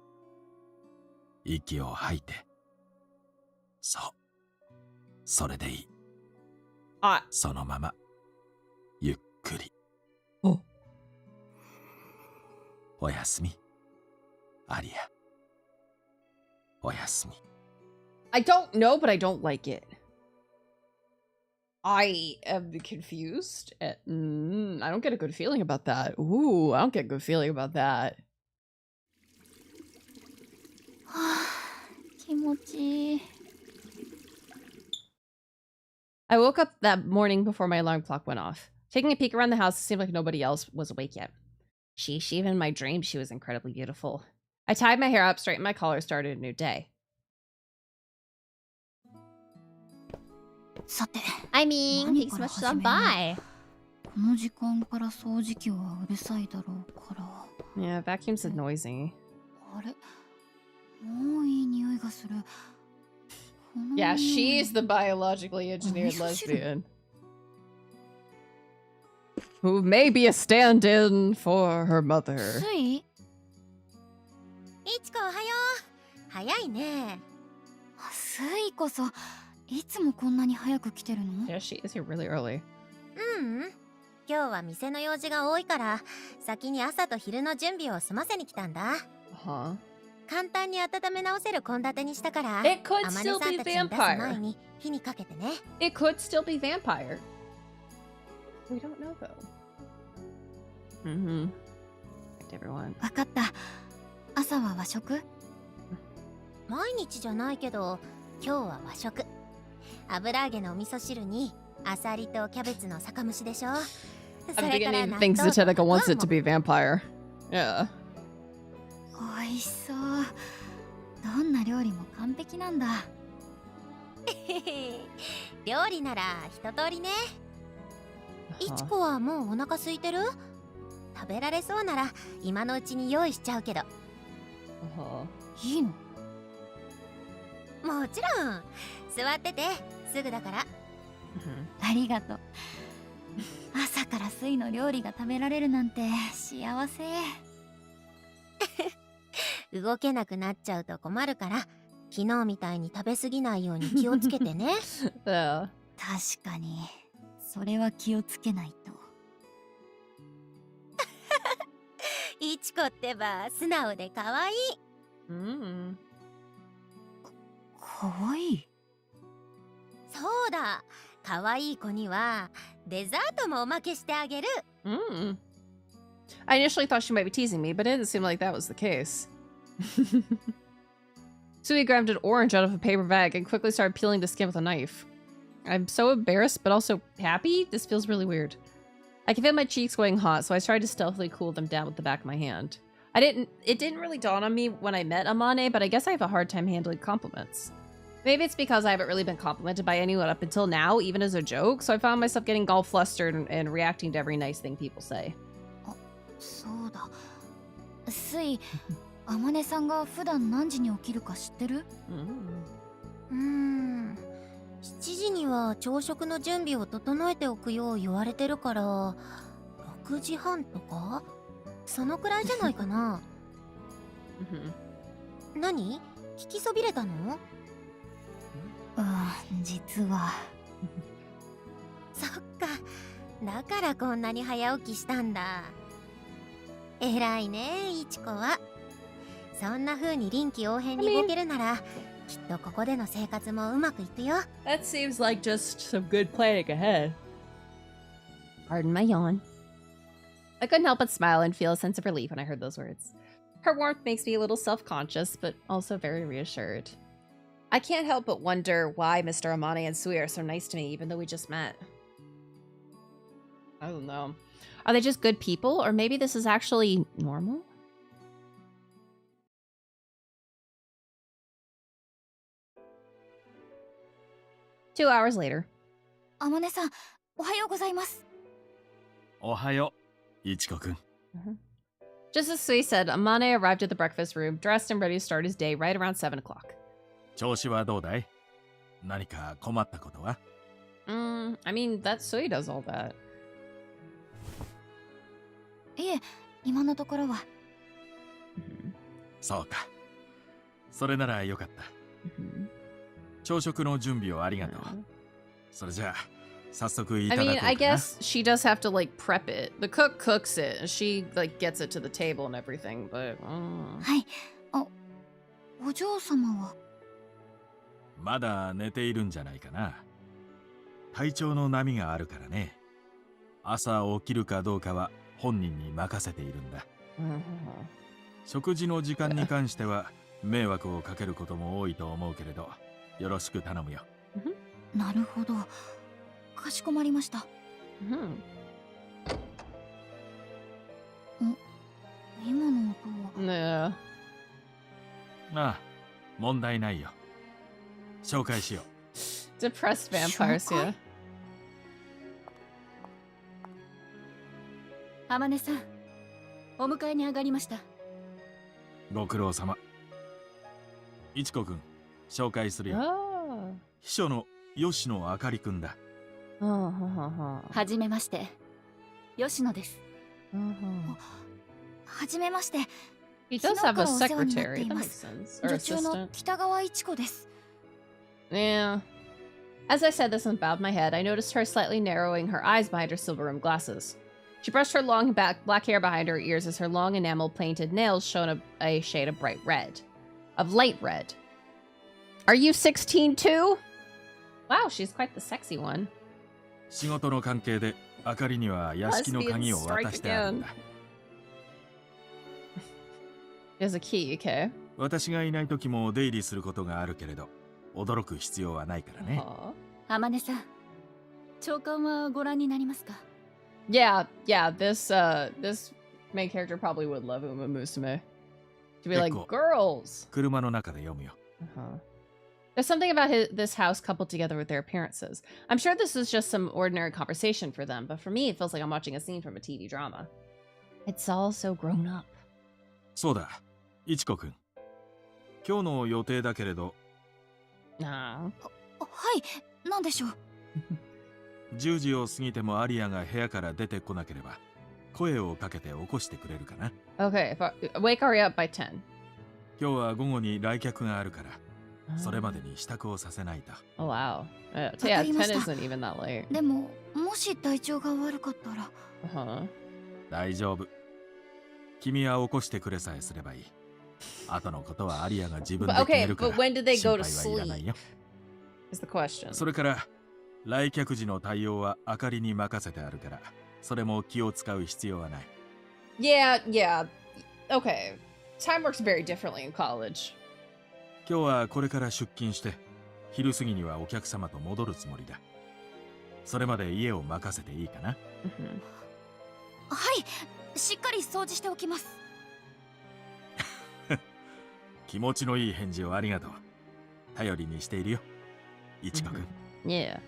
Speaker 3: 息を吐いて。そう。それでいい。そのまま、ゆっくり。おやすみ、アリア。おやすみ。
Speaker 1: I don't know, but I don't like it. I am confused. I don't get a good feeling about that. Ooh, I don't get a good feeling about that.
Speaker 4: 気持ちいい。
Speaker 1: I woke up that morning before my alarm clock went off. Taking a peek around the house, it seemed like nobody else was awake yet. Sheesh, even in my dreams, she was incredibly beautiful. I tied my hair up, straightened my collar, started a new day.
Speaker 4: さて、
Speaker 1: I mean, thanks so much for stopping by.
Speaker 4: ここの時間から掃除機はうるさいだろうから。
Speaker 1: Yeah, vacuums are noisy.
Speaker 4: あれ、もういい匂いがする。この
Speaker 1: Yeah,
Speaker 4: 匂い
Speaker 1: she's the biologically engineered lesbian. Who may be a stand-in for her mother.
Speaker 4: つい
Speaker 2: いちこおはよう。早いね。
Speaker 4: スイこそいつもこんなに早く来てるの？
Speaker 1: Yeah, she is here really early.
Speaker 2: 今日は店の用事が多いから先に朝と昼の準備を済ませに来たんだ。
Speaker 1: Huh?
Speaker 2: 簡単に温め直せる献立にしたから、
Speaker 1: It could
Speaker 2: 天音
Speaker 1: still
Speaker 2: さん
Speaker 1: be
Speaker 2: たちに出す
Speaker 1: vampire.
Speaker 2: 前に火にかけてね。
Speaker 1: It could still be vampire. We don't know though. Mm-hmm. Everyone.
Speaker 4: わかった。朝は和食？
Speaker 2: 毎日じゃないけど今日は和食。油揚げのお味噌汁にアサリとキャベツの酒蒸しでしょ。
Speaker 1: I'm beginning things Zetetica wants it to be vampire. Yeah.
Speaker 4: おいしそう。どんな料理も完璧なんだ。
Speaker 2: 料理なら一通りね。いちこはもうお腹空いてる？食べられそうなら今のうちに用意しちゃうけど。
Speaker 4: いいの？
Speaker 2: もちろん。座っててすぐだから。
Speaker 4: ありがとう。朝からスイの料理が食べられるなんて幸せ。
Speaker 2: 動けなくなっちゃうと困るから昨日みたいに食べ過ぎないように気をつけてね。
Speaker 1: Yeah.
Speaker 4: 確かにそれは気をつけないと。
Speaker 2: いちこってば素直で可愛い。
Speaker 4: かわいい。
Speaker 2: そうだ、可愛い子にはデザートもおまけしてあげる。
Speaker 1: I initially thought she might be teasing me, but it didn't seem like that was the case. Sui grabbed an orange out of a paper bag and quickly started peeling the skin with a knife. I'm so embarrassed, but also happy. This feels really weird. I can feel my cheeks going hot, so I tried to stealthily cool them down with the back of my hand. It didn't really dawn on me when I met Amane, but I guess I have a hard time handling compliments. Maybe it's because I haven't really been complimented by anyone up until now, even as a joke, so I found myself getting all flustered and reacting to every nice thing people say.
Speaker 4: そうだ。スイ、あまねさんが普段何時に起きるか知ってる
Speaker 2: ？7時には朝食の準備を整えておくよう言われてるから6時半とかそのくらいじゃないかな。何？聞きそびれたの？
Speaker 4: 実は。
Speaker 2: そっか、だからこんなに早起きしたんだ。偉いね、いちこは。そんな風に臨機応変に動けるなら、きっとここでの生活もうまくいくよ。
Speaker 1: That seems like just some good planning ahead. Pardon my yawn. I couldn't help but smile and feel a sense of relief when I heard those words. Her warmth makes me a little self-conscious, but also very reassured. I can't help but wonder why Mr. Amane and Sui are so nice to me, even though we just met. I don't know. Are they just good people, or maybe this is actually normal? Two hours later.
Speaker 4: あまねさん、おはようございます。
Speaker 3: おはよう、いちこくん。
Speaker 1: Just as Sui said, Amane arrived at the breakfast room, dressed and ready to start his day right around 7 o'clock.
Speaker 3: 調子はどうだい？何か困ったことは？
Speaker 1: I mean, that Sui does all that.
Speaker 4: いえ、今のところは。
Speaker 3: そうか。それならよかった。朝食の準備をありがとう。それじゃあ、早速いただこうかな。
Speaker 1: I mean, I guess she does have to like prep it. The cook cooks it, and she like gets it to the table and everything, but...
Speaker 4: はい。お嬢様は？
Speaker 3: まだ寝ているんじゃないかな。体調の波があるからね。朝起きるかどうかは本人に任せているんだ。食事の時間に関しては迷惑をかけることも多いと思うけれど、よろしく頼むよ。
Speaker 4: なるほど。かしこまりました。今の音は？Nah.
Speaker 3: ああ、問題ないよ。紹介しよう。
Speaker 1: Depressed vampires, yeah.
Speaker 2: 天音さん、お迎えに上がりました。
Speaker 3: ご苦労様。いちこくん、紹介するよ。
Speaker 1: Oh.
Speaker 3: 秘書の吉野あかりくんだ。
Speaker 2: はじめまして、吉野です。
Speaker 4: はじめまして。
Speaker 1: He does have a secretary. That makes sense. Or
Speaker 4: 女中の
Speaker 1: assistant.
Speaker 4: 北川一子です。
Speaker 1: Yeah. As I said this and bowed my head, I noticed her slightly narrowing her eyes behind her silver rimmed glasses. She brushed her long black hair behind her ears as her long enamel painted nails shone a shade of bright red. Of light red. Are you 16 too? Wow, she's quite the sexy one.
Speaker 3: 仕事の関係であかりには屋敷の鍵を渡してあるんだ。
Speaker 1: There's a key, okay?
Speaker 3: 私がいない時も出入りすることがあるけれど、驚く必要はないからね。
Speaker 2: 天音さん、長官はご覧になりますか？
Speaker 1: Yeah, this main character probably would love Uma Musume. To be like, girls!
Speaker 3: 車の中で読むよ。
Speaker 1: There's something about this house coupled together with their appearances. I'm sure this is just some ordinary conversation for them, but for me, it feels like I'm watching a scene from a TV drama. It's all so grown up.
Speaker 3: そうだ、いちこくん。今日の予定だけれど。
Speaker 1: はい、
Speaker 4: なんでしょう。
Speaker 3: 10時を過ぎてもアリアが部屋から出てこなければ、声をかけて起こしてくれるかな。
Speaker 1: Okay, wake Aria up by 10.
Speaker 3: 今日は午後に来客があるから、それまでに支度をさせないと。
Speaker 1: Oh, wow. Yeah, 10 isn't even that late.
Speaker 4: でも、もし体調が悪かったら。
Speaker 3: 大丈夫。君は起こしてくれさえすればいい。後のことはアリアが自分で決めるから。
Speaker 1: Okay, but when did they go to
Speaker 3: 心配はいらないよ。
Speaker 1: Is the question.
Speaker 3: それから来客時の対応はあかりに任せてあるから、それも気を使う必要はない。
Speaker 1: Yeah. Okay. Time works very differently in college.
Speaker 3: 今日はこれから出勤して、昼過ぎにはお客様と戻るつもりだ。それまで家を任せていいかな？
Speaker 4: はい、しっかり掃除しておきます。
Speaker 3: 気持ちのいい返事をありがとう。頼りにしているよ、いちこくん。
Speaker 1: Yeah.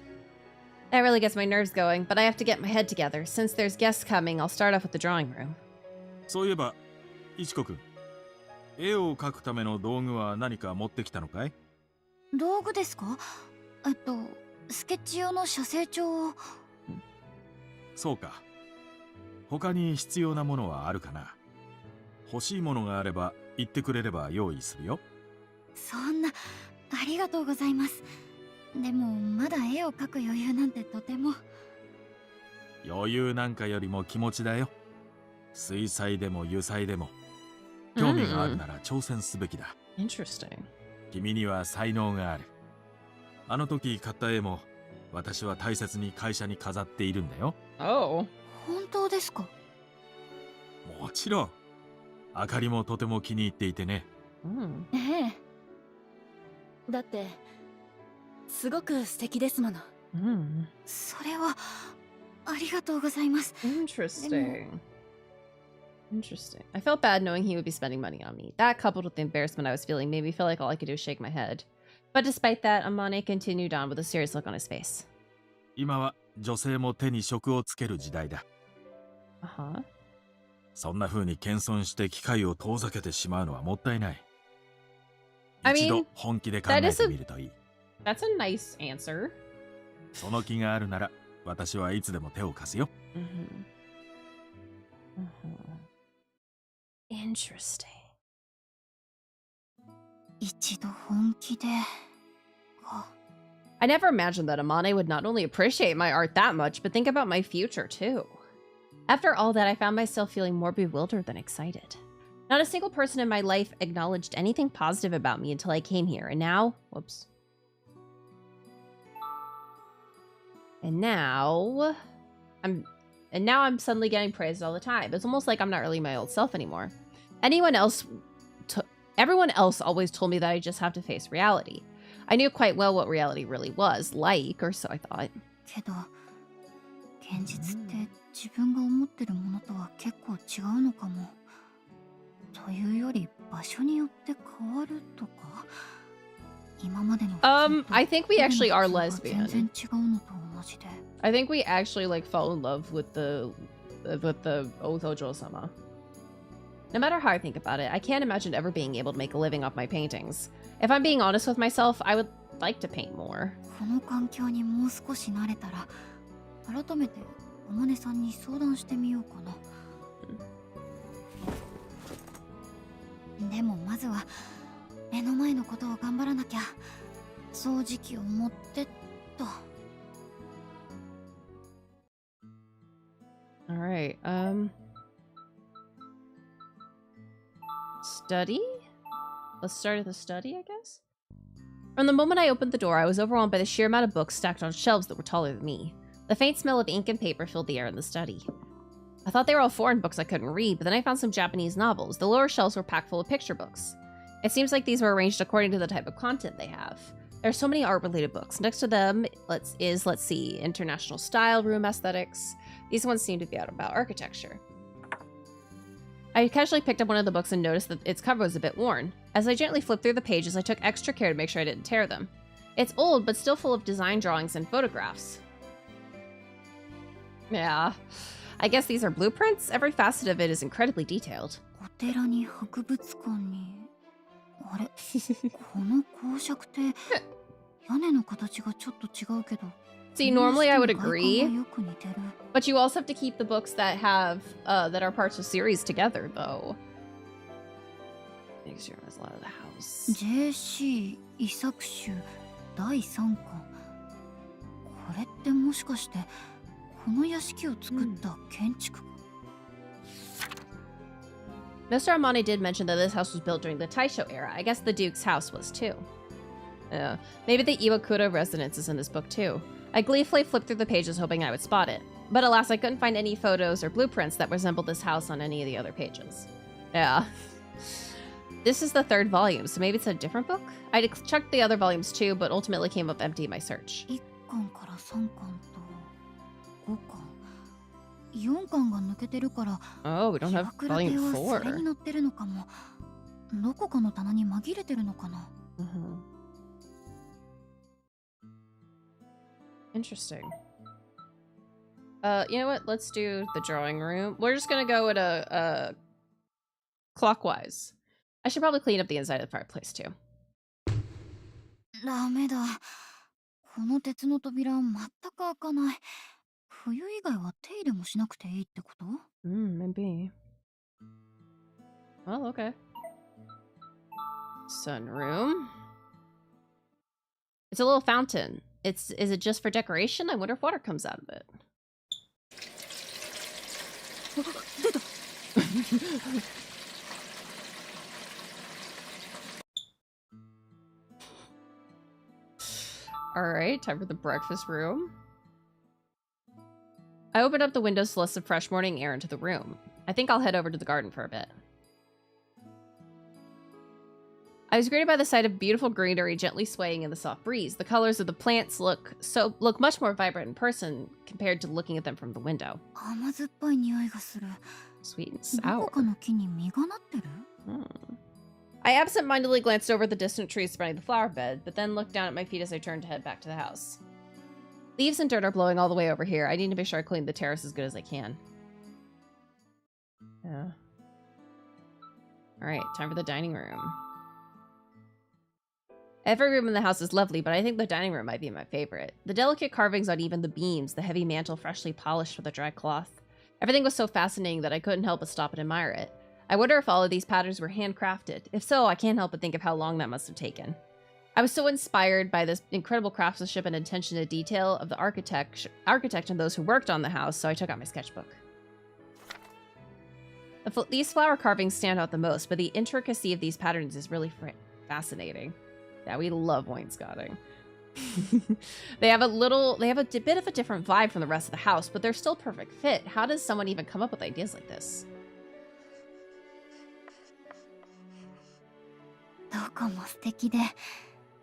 Speaker 1: That really gets my nerves going, but I have to get my head together. Since there's guests coming, I'll start off with the drawing room.
Speaker 3: そういえば、いちこくん。絵を描くための道具は何か持ってきたのかい？
Speaker 4: 道具ですか？スケッチ用の写生帳を。
Speaker 3: そうか。他に必要なものはあるかな？欲しいものがあれば言ってくれれば用意するよ。
Speaker 4: そんな、ありがとうございます。でもまだ絵を描く余裕なんてとても。
Speaker 3: 余裕なんかよりも気持ちだよ。水彩でも油彩でも興味があるなら挑戦すべきだ。
Speaker 1: Interesting.
Speaker 3: 君には才能がある。あの時買った絵も私は大切に会社に飾っているんだよ。
Speaker 1: Oh.
Speaker 4: 本当ですか？
Speaker 3: もちろん。あかりもとても気に入っていてね。
Speaker 2: ええ。だってすごく素敵ですもの。
Speaker 4: それはありがとうございます。
Speaker 1: Interesting. I felt bad knowing he would be spending money on me. That, coupled with the embarrassment I was feeling, made me feel like all I could do was shake my head. But despite that, Amane continued on with a serious look on his face.
Speaker 3: 今は女性も手に職をつける時代だ。そんな風に謙遜して機会を遠ざけてしまうのはもったいない。一度本気で考えてみるといい。
Speaker 1: That's a nice answer.
Speaker 3: その気があるなら私はいつでも手を貸すよ。
Speaker 1: Interesting.
Speaker 4: 一度本気で。
Speaker 1: I never imagined that Amane would not only appreciate my art that much, but think about my future too. After all that, I found myself feeling more bewildered than excited. Not a single person in my life acknowledged anything positive about me until I came here, and now... Whoops. And now I'm suddenly getting praised all the time. It's almost like I'm not really my old self anymore. Everyone else always told me that I just have to face reality. I knew quite well what reality really was like, or so I thought.
Speaker 4: けど、現実って自分が思ってるものとは結構違うのかも。というより場所によって変わるとか。今までの
Speaker 1: I think we actually are lesbian.
Speaker 4: 全然違うのと同じで。
Speaker 1: I think we actually like fall in love with the with the Otojo-sama. No matter how I think about it, I can't imagine ever being able to make a living off my paintings. If I'm being honest with myself, I would like to paint more.
Speaker 4: この環境にもう少し慣れたら、改めておまねさんに相談してみようかな。でもまずは目の前のことを頑張らなきゃ。掃除機を持ってっと。
Speaker 1: All right. Study? Let's start at the study, I guess? From the moment I opened the door, I was overwhelmed by the sheer amount of books stacked on shelves that were taller than me. The faint smell of ink and paper filled the air in the study. I thought they were all foreign books I couldn't read, but then I found some Japanese novels. The lower shelves were packed full of picture books. It seems like these were arranged according to the type of content they have. There are so many art-related books. Next to them let's see, international style, room aesthetics. These ones seem to be about architecture. I casually picked up one of the books and noticed that its cover was a bit worn. As I gently flipped through the pages, I took extra care to make sure I didn't tear them. It's old, but still full of design drawings and photographs. Yeah, I guess these are blueprints? Every facet of it is incredibly detailed.
Speaker 4: お寺に博物館に。あれ、この公爵って屋根の形がちょっと違うけど。
Speaker 1: See, normally I would agree, but you also have to keep the books that have that are parts of series together, though. Makes your eyes out of the house.
Speaker 4: JC 遺作集第3巻。これってもしかしてこの屋敷を作った建築家。
Speaker 1: Mr. Amane did mention that this house was built during the Taisho era. I guess the Duke's house was too. Maybe the Iwakura residence is in this book too. I gleefully flipped through the pages hoping I would spot it. But alas, I couldn't find any photos or blueprints that resembled this house on any of the other pages. Yeah. This is the 3rd volume, so maybe it's a different book? I checked the other volumes too, but ultimately came up empty in my search.
Speaker 4: 1巻から3巻と5巻。4巻が抜けてるから。
Speaker 1: Oh, we don't have volume 4.
Speaker 4: それに載ってるのかも。どこかの棚に紛れてるのかな。
Speaker 1: Interesting. You know what? Let's do the drawing room. We're just gonna go at a clockwise. I should probably clean up the inside of the fireplace too.
Speaker 4: ダメだ。この鉄の扉全く開かない。冬以外は手入れもしなくていいってこと？
Speaker 1: Maybe. Well, okay. Sunroom. It's a little fountain. Is it just for decoration? I wonder if water comes out of it. Alright, time for the breakfast room. I opened up the windows to let some fresh morning air into the room. I think I'll head over to the garden for a bit. I was greeted by the sight of beautiful greenery gently swaying in the soft breeze. The colors of the plants look much more vibrant in person compared to looking at them from the window.
Speaker 4: 甘酸っぱい匂いがする。
Speaker 1: Sweet and
Speaker 4: ど
Speaker 1: sour.
Speaker 4: こかの木に実がなってる？
Speaker 1: I absentmindedly glanced over the distant trees surrounding the flower bed, but then looked down at my feet as I turned to head back to the house. Leaves and dirt are blowing all the way over here. I need to make sure I clean the terrace as good as I can. Yeah. Alright, time for the dining room. Every room in the house is lovely, but I think the dining room might be my favorite. The delicate carvings on even the beams, the heavy mantle freshly polished with a dry cloth. Everything was so fascinating that I couldn't help but stop and admire it. I wonder if all of these patterns were handcrafted. If so, I can't help but think of how long that must have taken. I was so inspired by this incredible craftsmanship and attention to detail of the architect and those who worked on the house, so I took out my sketchbook. These flower carvings stand out the most, but the intricacy of these patterns is really fascinating. Yeah, we love wainscoting. They have a bit of a different vibe from the rest of the house, but they're still perfect fit. How does someone even come up with ideas like this?
Speaker 4: どこも素敵で、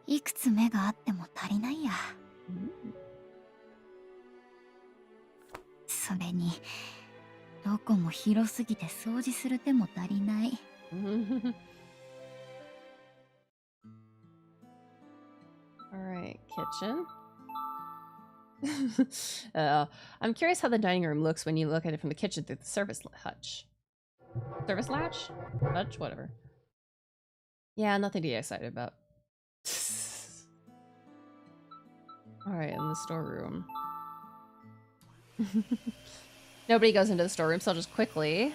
Speaker 4: いくつ目があっても足りないや。それに、どこも広すぎて掃除する手も足りない。
Speaker 1: Alright, kitchen. I'm curious how the dining room looks when you look at it from the kitchen through the service hutch. Service latch? Hutch? Whatever. Yeah, nothing to get excited about. Alright, in the storeroom. Nobody goes into the storeroom, so I'll just quickly...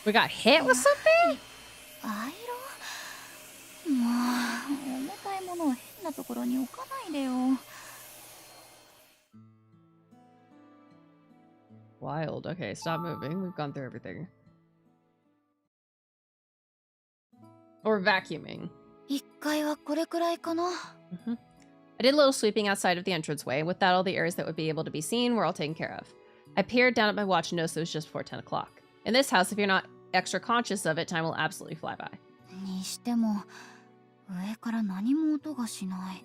Speaker 1: We got hit with something?
Speaker 4: アイロン？もう、重たいものを変なところに置かないでよ。
Speaker 1: Wild. Okay, stop moving. We've gone through everything. Or vacuuming.
Speaker 4: 1階はこれくらいかな。
Speaker 1: I did a little sweeping outside of the entranceway. With that, all the areas that would be able to be seen were all taken care of. I peered down at my watch and noticed it was just before 10 o'clock. In this house, if you're not extra conscious of it, time will absolutely fly by.
Speaker 4: にしても、上から何も音がしない。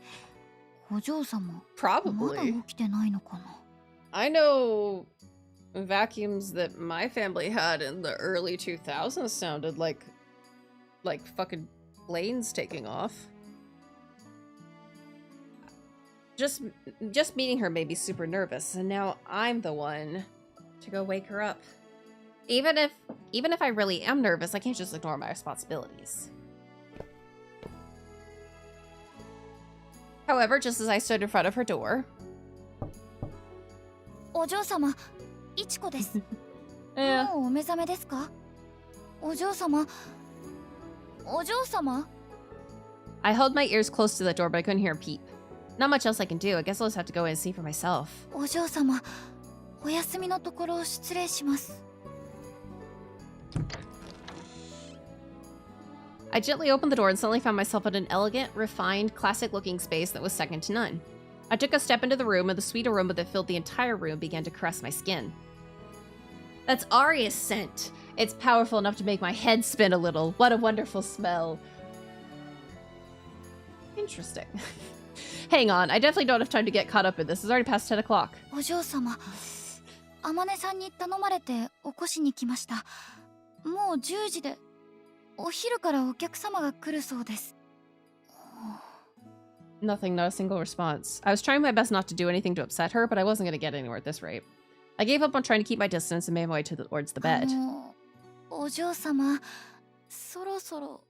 Speaker 4: お嬢様、まだ起きてないのかな。
Speaker 1: I know vacuums that my family had in the early 2000s sounded like fucking planes taking off. Just meeting her made me super nervous, and now I'm the one to go wake her up. Even if I really am nervous, I can't just ignore my responsibilities. However, just as I stood in front of her door...
Speaker 4: お嬢様、いちこです。もうお目覚めですか？お嬢様。お嬢様。
Speaker 1: I held my ears close to the door, but I couldn't hear a peep. Not much else I can do. I guess I'll just have to go in and see for myself.
Speaker 4: お嬢様、お休みのところ失礼します。
Speaker 1: I gently opened the door and suddenly found myself in an elegant, refined, classic-looking space that was second to none. I took a step into the room, and the sweet aroma that filled the entire room began to caress my skin. That's Aria's scent! It's powerful enough to make my head spin a little. What a wonderful smell. Interesting. Hang on, I definitely don't have time to get caught up in this. It's already past 10 o'clock.
Speaker 4: お嬢様、天音さんに頼まれて起こしに来ました。もう10時で、お昼からお客様が来るそうです。
Speaker 1: Nothing, not a single response. I was trying my best not to do anything to upset her, but I wasn't going to get anywhere at this rate. I gave up on trying to keep my distance and made my way towards the bed.
Speaker 4: お嬢様、そろそろ。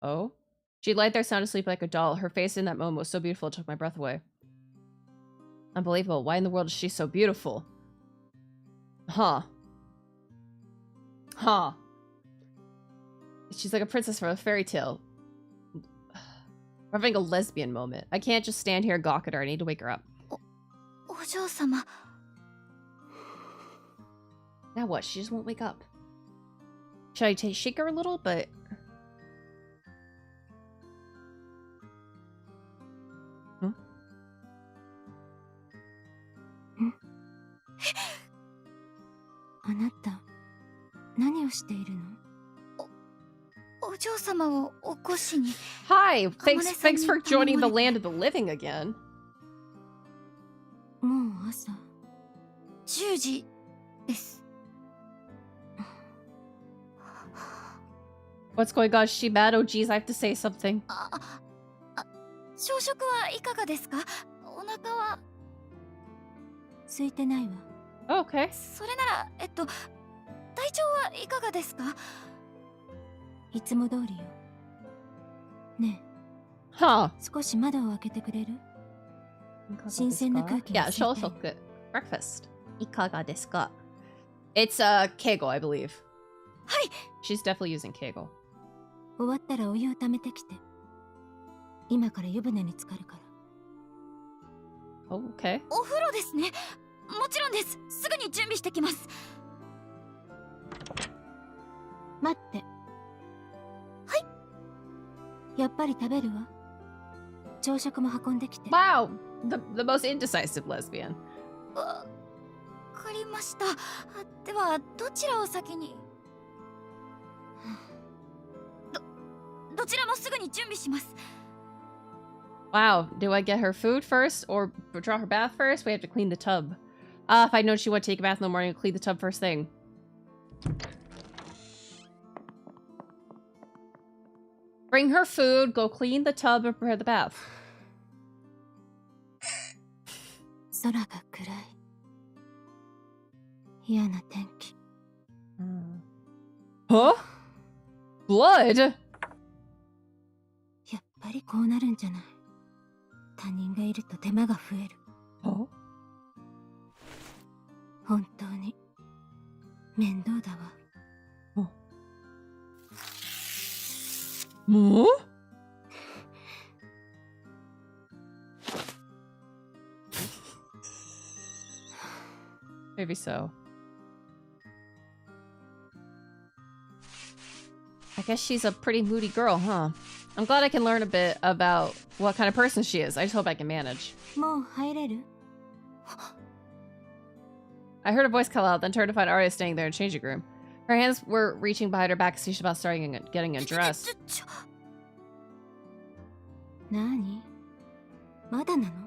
Speaker 1: Oh? She lied there sound asleep like a doll. Her face in that moment was so beautiful it took my breath away. Unbelievable. Why in the world is she so beautiful? Huh. Huh. She's like a princess from a fairy tale. We're having a lesbian moment. I can't just stand here and gawk at her. I need to wake her up.
Speaker 4: お嬢様。
Speaker 1: Now what? She just won't wake up. Should I shake her a little? But... Huh?
Speaker 6: あなた、何をしているの？
Speaker 4: お嬢様を起こしに。
Speaker 1: Hi! Thanks for joining the land of the living again.
Speaker 6: もう朝。
Speaker 4: 10時です。
Speaker 1: What's going on? Is she mad? Oh geez, I have to say something.
Speaker 4: 朝食はいかがですか？お腹は。
Speaker 6: 空いてないわ。
Speaker 1: Oh, okay.
Speaker 4: それなら、体調はいかがですか？
Speaker 6: いつも通りよ。ねえ。
Speaker 1: Huh.
Speaker 6: 少し窓を開けてくれる？新鮮な空気が
Speaker 1: Yeah,
Speaker 6: 吸いたい。
Speaker 1: 朝食 breakfast. いかがですか? It's Kegel, I believe.
Speaker 4: はい。
Speaker 1: She's definitely using Kegel.
Speaker 6: 終わったらお湯を溜めてきて。今から湯船に浸かるから。
Speaker 1: Oh, okay.
Speaker 4: お風呂ですね。もちろんです。すぐに準備してきます。
Speaker 6: 待って。
Speaker 4: はい。
Speaker 6: やっぱり食べるわ。朝食も運んできて。
Speaker 1: Wow! The most indecisive lesbian.
Speaker 4: わかりました。では、どちらを先に？どちらもすぐに準備します。
Speaker 1: Wow, do I get her food first or draw her bath first? We have to clean the tub. If I know she would take a bath in the morning, I'll clean the tub first thing. Bring her food, go clean the tub, and prepare the bath.
Speaker 6: 空が暗い。嫌な天気。
Speaker 1: Huh? Blood?
Speaker 6: やっぱりこうなるんじゃない。他人がいると手間が増える。
Speaker 1: Huh?
Speaker 6: 本当に面倒だわ。
Speaker 1: もうMaybe so. I guess she's a pretty moody girl, huh? I'm glad I can learn a bit about what kind of person she is. I just hope I can manage.
Speaker 6: もう入れる？
Speaker 1: I heard a voice call out, then turned to find Arya standing there in the changing room. Her hands were reaching behind her back as she's about starting getting undressed.
Speaker 6: 何？まだなの？
Speaker 2: も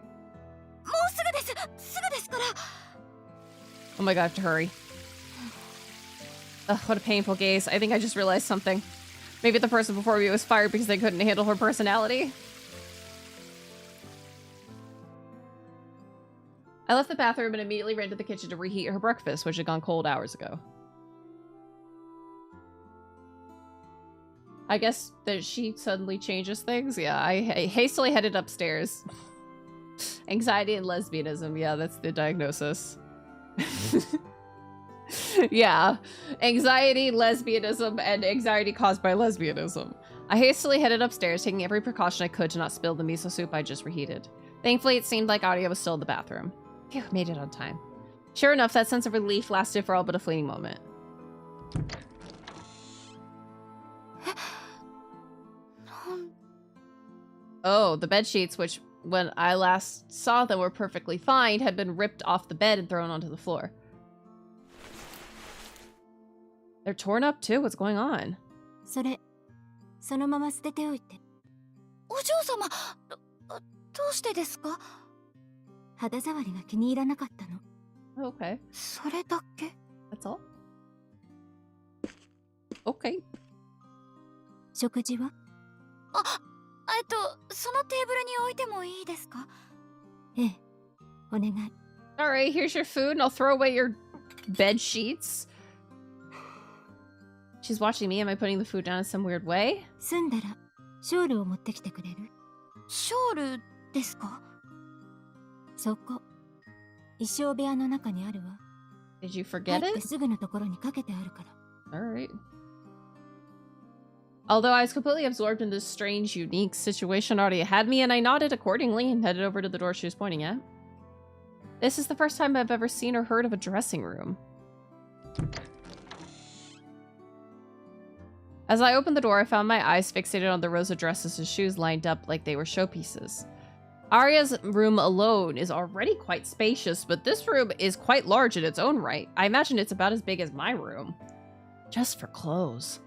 Speaker 2: うすぐです。すぐですから。
Speaker 1: Oh my god, I have to hurry. Ugh, what a painful gaze. I think I just realized something. Maybe the person before me was fired because they couldn't handle her personality. I left the bathroom and immediately ran to the kitchen to reheat her breakfast, which had gone cold hours ago. I guess that she suddenly changes things. Yeah, I hastily headed upstairs. Anxiety and lesbianism. Yeah, that's the diagnosis. Yeah, anxiety, lesbianism, and anxiety caused by lesbianism. I hastily headed upstairs, taking every precaution I could to not spill the miso soup I just reheated. Thankfully, it seemed like Aria was still in the bathroom. Phew, made it on time. Sure enough, that sense of relief lasted for all but a fleeting moment. Oh, the bed sheets, which when I last saw them were perfectly fine, had been ripped off the bed and thrown onto the floor. They're torn up too. What's going on?
Speaker 6: それ、そのまま捨てておいて。
Speaker 2: お嬢様、どうしてですか？
Speaker 6: 肌触りが気に入らなかったの。
Speaker 1: Okay.
Speaker 2: それだけ？
Speaker 1: That's all? Okay.
Speaker 6: 食事は？
Speaker 2: そのテーブルに置いてもいいですか？
Speaker 6: ええ、お願い。
Speaker 1: Alright, here's your food and I'll throw away your bed sheets. She's watching me. Am I putting the food down in some weird way?
Speaker 6: 済んだら、ショールを持ってきてくれる？
Speaker 2: ショールですか？
Speaker 6: そこ、衣装部屋の中にあるわ。
Speaker 1: Did you forget
Speaker 6: 入って
Speaker 1: it?
Speaker 6: すぐのところにかけてあるから。
Speaker 1: Alright. Although I was completely absorbed in this strange, unique situation already had me, and I nodded accordingly and headed over to the door she was pointing at. This is the first time I've ever seen or heard of a dressing room. As I opened the door, I found my eyes fixated on the rows of dresses and shoes lined up like they were showpieces. Arya's room alone is already quite spacious, but this room is quite large in its own right. I imagine it's about as big as my room. Just for clothes.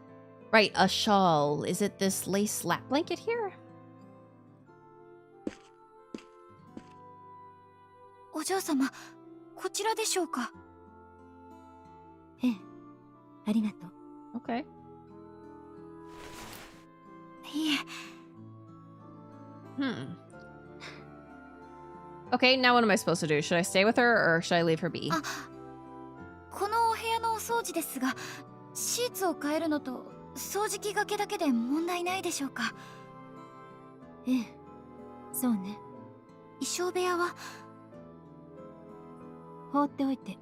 Speaker 1: Right, a shawl. Is it this lace lap blanket here?
Speaker 2: お嬢様、こちらでしょうか？
Speaker 6: ええ、ありがとう。
Speaker 1: Okay.
Speaker 2: いえ。
Speaker 1: Okay, now what am I supposed to do? Should I stay with her or should I leave her be?
Speaker 2: このお部屋のお掃除ですが、シーツを変えるのと掃除機がけだけで問題ないでしょうか？
Speaker 6: ええ、そうね。
Speaker 2: 衣装部屋は
Speaker 6: 放っておいて。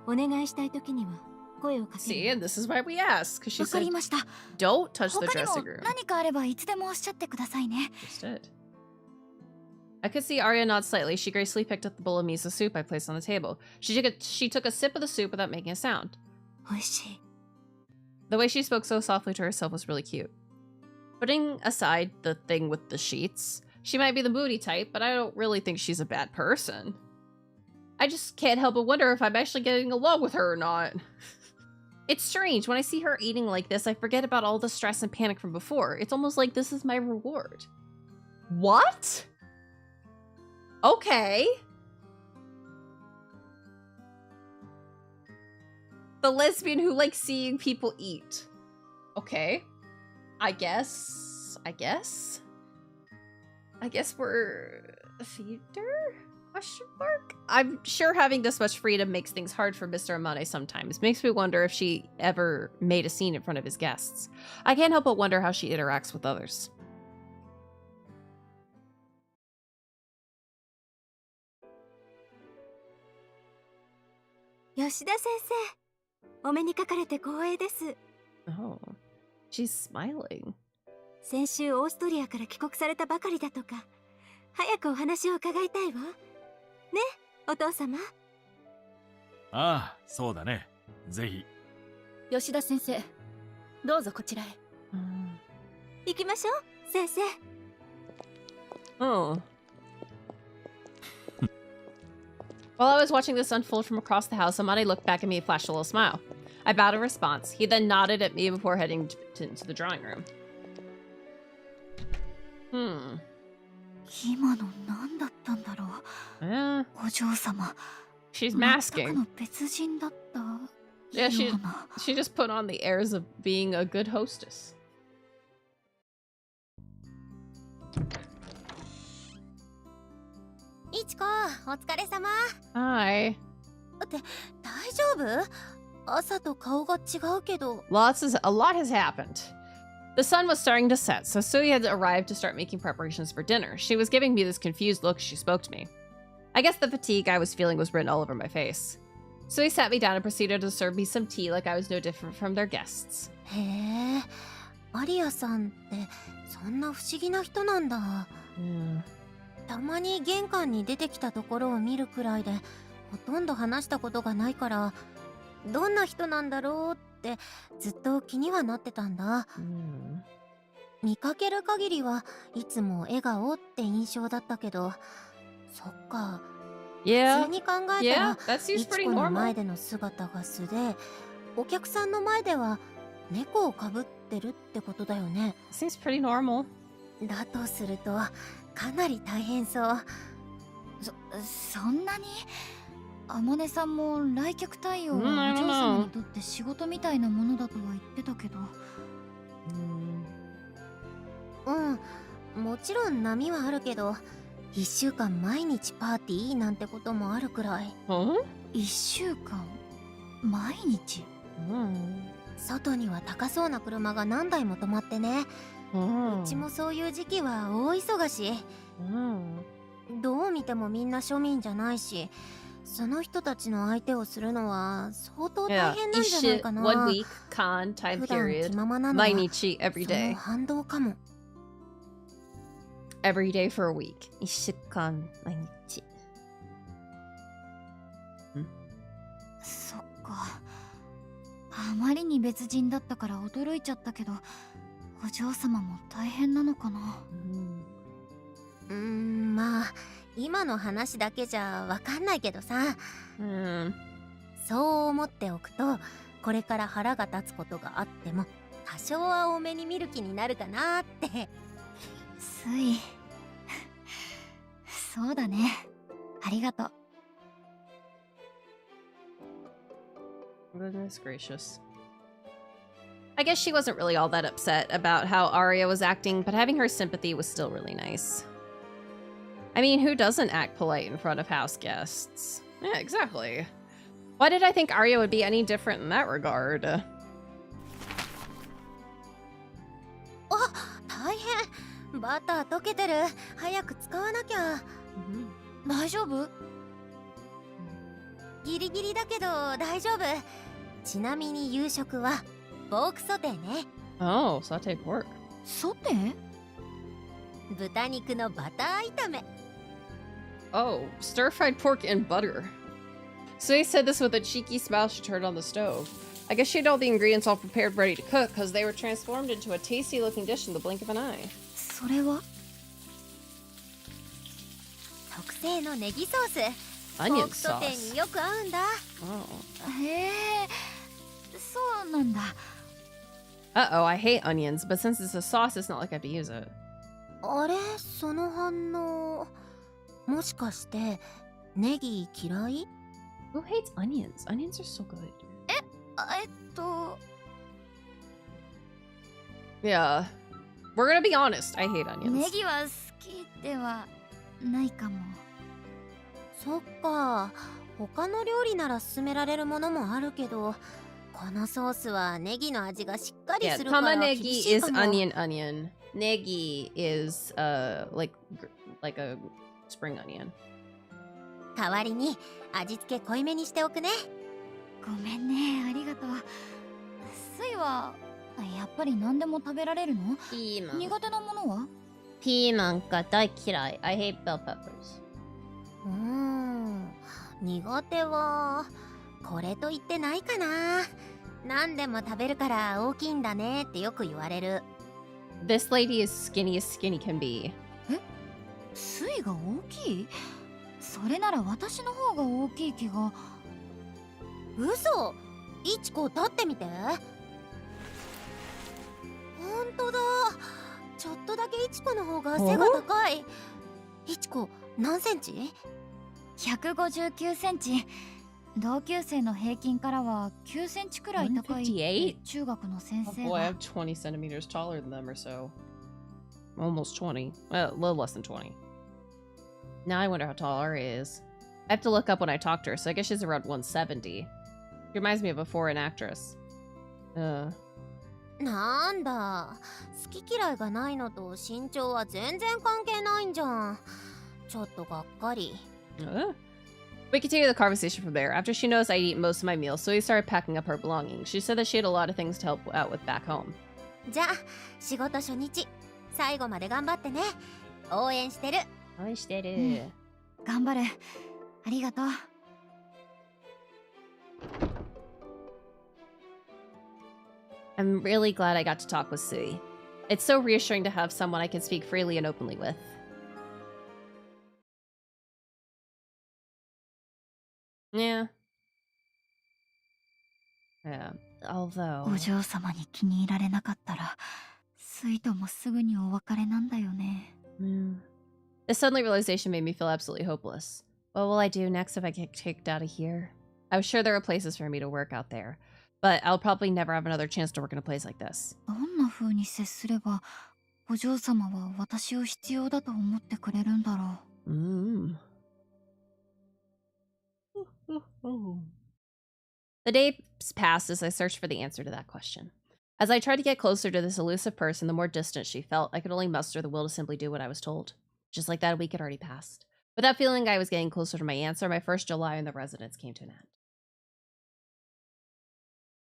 Speaker 6: お願いしたいときには声をかける。
Speaker 1: See, and this is why we asked, because she
Speaker 2: わか
Speaker 1: said,
Speaker 2: りました。
Speaker 1: don't touch the
Speaker 2: 他に
Speaker 1: dressing
Speaker 2: も
Speaker 1: room.
Speaker 2: 何かあればいつでもおっしゃってくださいね。
Speaker 1: Just did. I could see Arya nod slightly. She gracefully picked up the bowl of miso soup I placed on the table. She took a sip of the soup without making a sound.
Speaker 6: おいしい。
Speaker 1: The way she spoke so softly to herself was really cute. Putting aside the thing with the sheets, she might be the moody type, but I don't really think she's a bad person. I just can't help but wonder if I'm actually getting along with her or not. It's strange. When I see her eating like this, I forget about all the stress and panic from before. It's almost like this is my reward. What? Okay. The lesbian who likes seeing people eat. Okay. I guess we're theater? Question mark? I'm sure having this much freedom makes things hard for Mr. Amane sometimes. Makes me wonder if she ever made a scene in front of his guests. I can't help but wonder how she interacts with others.
Speaker 6: Yoshida 先生、お目にかかれて光栄です。
Speaker 1: Oh, she's smiling.
Speaker 6: 先週オーストリアから帰国されたばかりだとか。早くお話を伺いたいわ。ね、お父様。
Speaker 3: ああ、そうだね。ぜひ。
Speaker 6: 吉田先生、どうぞこちらへ。行きましょう、先生。
Speaker 1: Oh. While I was watching this unfold from across the house, Amane looked back at me and flashed a little smile. I bowed in response. He then nodded at me before heading into the drawing room.
Speaker 4: 今の何だったんだろう。お嬢様。
Speaker 1: She's masking.
Speaker 4: 全くの別人だった。
Speaker 1: Yeah, she just put on the airs of being a good hostess.
Speaker 2: いちこ、お疲れ様。
Speaker 1: Hi.
Speaker 2: って大丈夫？朝と顔が違うけど。
Speaker 1: A lot has happened. The sun was starting to set, so Sui had arrived to start making preparations for dinner. She was giving me this confused look as she spoke to me. I guess the fatigue I was feeling was written all over my face. Sui sat me down and proceeded to serve me some tea like I was no different from their guests.
Speaker 2: へえ、アリアさんってそんな不思議な人なんだ。たまに玄関に出てきたところを見るくらいで、ほとんど話したことがないから、どんな人なんだろうってずっと気にはなってたんだ。見かける限りはいつも笑顔って印象だったけど、そっか。普通に考えたら、いちこの前での姿が素で、お客さんの前では猫をかぶってるってことだよね。
Speaker 1: Seems pretty normal.
Speaker 2: だとするとかなり大変そう。
Speaker 4: そんなに？あまねさんも来客対応はお嬢様にとって仕事みたいなものだとは言ってたけど。
Speaker 2: もちろん波はあるけど、1週間毎日パーティーなんてこともあるくらい。
Speaker 4: 1週間毎日？
Speaker 2: 外には高そうな車が何台も止まってね。うちもそういう時期は大忙し。どう見てもみんな庶民じゃないし、その人たちの相手をするのは相当大変なんじゃないかな。
Speaker 1: 1 week, con, time period, 毎日 every day.
Speaker 2: その反動かも。
Speaker 1: Every day for a week. 1週間毎日。
Speaker 4: そっか。あまりに別人だったから驚いちゃったけど、お嬢様も大変なのかな。
Speaker 2: まあ今の話だけじゃわかんないけどさ。そう思っておくと、これから腹が立つことがあっても多少は多めに見る気になるかなって。
Speaker 4: スイそうだね。ありがとう。
Speaker 1: Goodness gracious. I guess she wasn't really all that upset about how Aria was acting, but having her sympathy was still really nice. I mean, who doesn't act polite in front of house guests? Yeah, exactly. Why did I think Aria would be any different in that regard?
Speaker 2: 大変。バター溶けてる。早く使わなきゃ。
Speaker 4: 大丈夫？
Speaker 2: ギリギリだけど大丈夫。ちなみに夕食はポークソテーね。
Speaker 1: Oh, sauteed pork.
Speaker 4: ソテー？
Speaker 2: 豚肉のバター炒め。
Speaker 1: Oh, stir-fried pork and butter. Sui said this with a cheeky smile she turned on the stove. I guess she had all the ingredients all prepared ready to cook because they were transformed into a tasty-looking dish in the blink of an eye.
Speaker 4: それは？
Speaker 2: 特製のネギソース。
Speaker 1: Onion
Speaker 2: ポークソテーによく合うんだ。
Speaker 4: へえ、そうなんだ。
Speaker 1: Uh-oh, I hate onions, but since it's a sauce, it's not like I have to use it.
Speaker 2: あれ、その反応。もしかしてネギ嫌い？
Speaker 1: Who hates onions? Onions are so good. Yeah. We're gonna be honest. I hate
Speaker 4: ネ
Speaker 1: onions.
Speaker 4: ギは好きではないかも。
Speaker 6: そっか。他の料理なら勧められるものもあるけど、このソースはネギの味がしっかり
Speaker 1: Yeah,
Speaker 6: するから厳
Speaker 1: tamanegi
Speaker 6: しい
Speaker 1: is
Speaker 6: かも。
Speaker 1: onion. Negi is like a spring onion.
Speaker 6: 代わりに味付け濃いめにしておくね。
Speaker 4: ごめんね、ありがとう。スイはやっぱり何でも食べられるの？
Speaker 1: ピーマン。
Speaker 4: 苦手なものは？
Speaker 1: ピーマンが大嫌い。I hate bell peppers.
Speaker 6: 苦手はこれと言ってないかな。何でも食べるから大きいんだねってよく言われる。
Speaker 1: This lady is skinny as skinny can be.
Speaker 4: スイが大きい？それなら私の方が大きい気が。
Speaker 6: 嘘。いちこ立ってみて。ほんとだ。ちょっとだけいちこの方が背が高い。いちこ何センチ
Speaker 4: ？159センチ。同級生の平均からは9センチくらい高いって中学の先
Speaker 1: Oh
Speaker 4: 生
Speaker 1: boy, I
Speaker 4: が。
Speaker 1: have 20 centimeters taller than them or so. Almost 20. A little less than 20. Now I wonder how tall Aria is. I have to look up when I talk to her, so I guess she's around 170. She reminds me of a foreign actress.
Speaker 6: なんだ。好き嫌いがないのと身長は全然関係ないんじゃん。ちょっとがっかり。
Speaker 1: We continue the conversation from there. After she noticed I'd eat most of my meals, so we started packing up her belongings. She said that she had a lot of things to help out with back home.
Speaker 6: じゃあ仕事初日最後まで頑張ってね。応援してる。
Speaker 4: 頑張る。ありがとう。
Speaker 1: I'm really glad I got to talk with Sui. It's so reassuring to have someone I can speak freely and openly with. Yeah. Yeah, although...
Speaker 4: お嬢様に気に入られなかったら、スイともすぐにお別れなんだよね。
Speaker 1: This suddenly realization made me feel absolutely hopeless. What will I do next if I get kicked out of here? I was sure there were places for me to work out there, but I'll probably never have another chance to work in a place like this.
Speaker 4: どんな風に接すれば、お嬢様は私を必要だと思ってくれるんだろう。
Speaker 1: The days passed as I searched for the answer to that question. As I tried to get closer to this elusive person, the more distant she felt, I could only muster the will to simply do what I was told. Just like that, a week had already passed. With that feeling I was getting closer to my answer, my first July in the residence came to an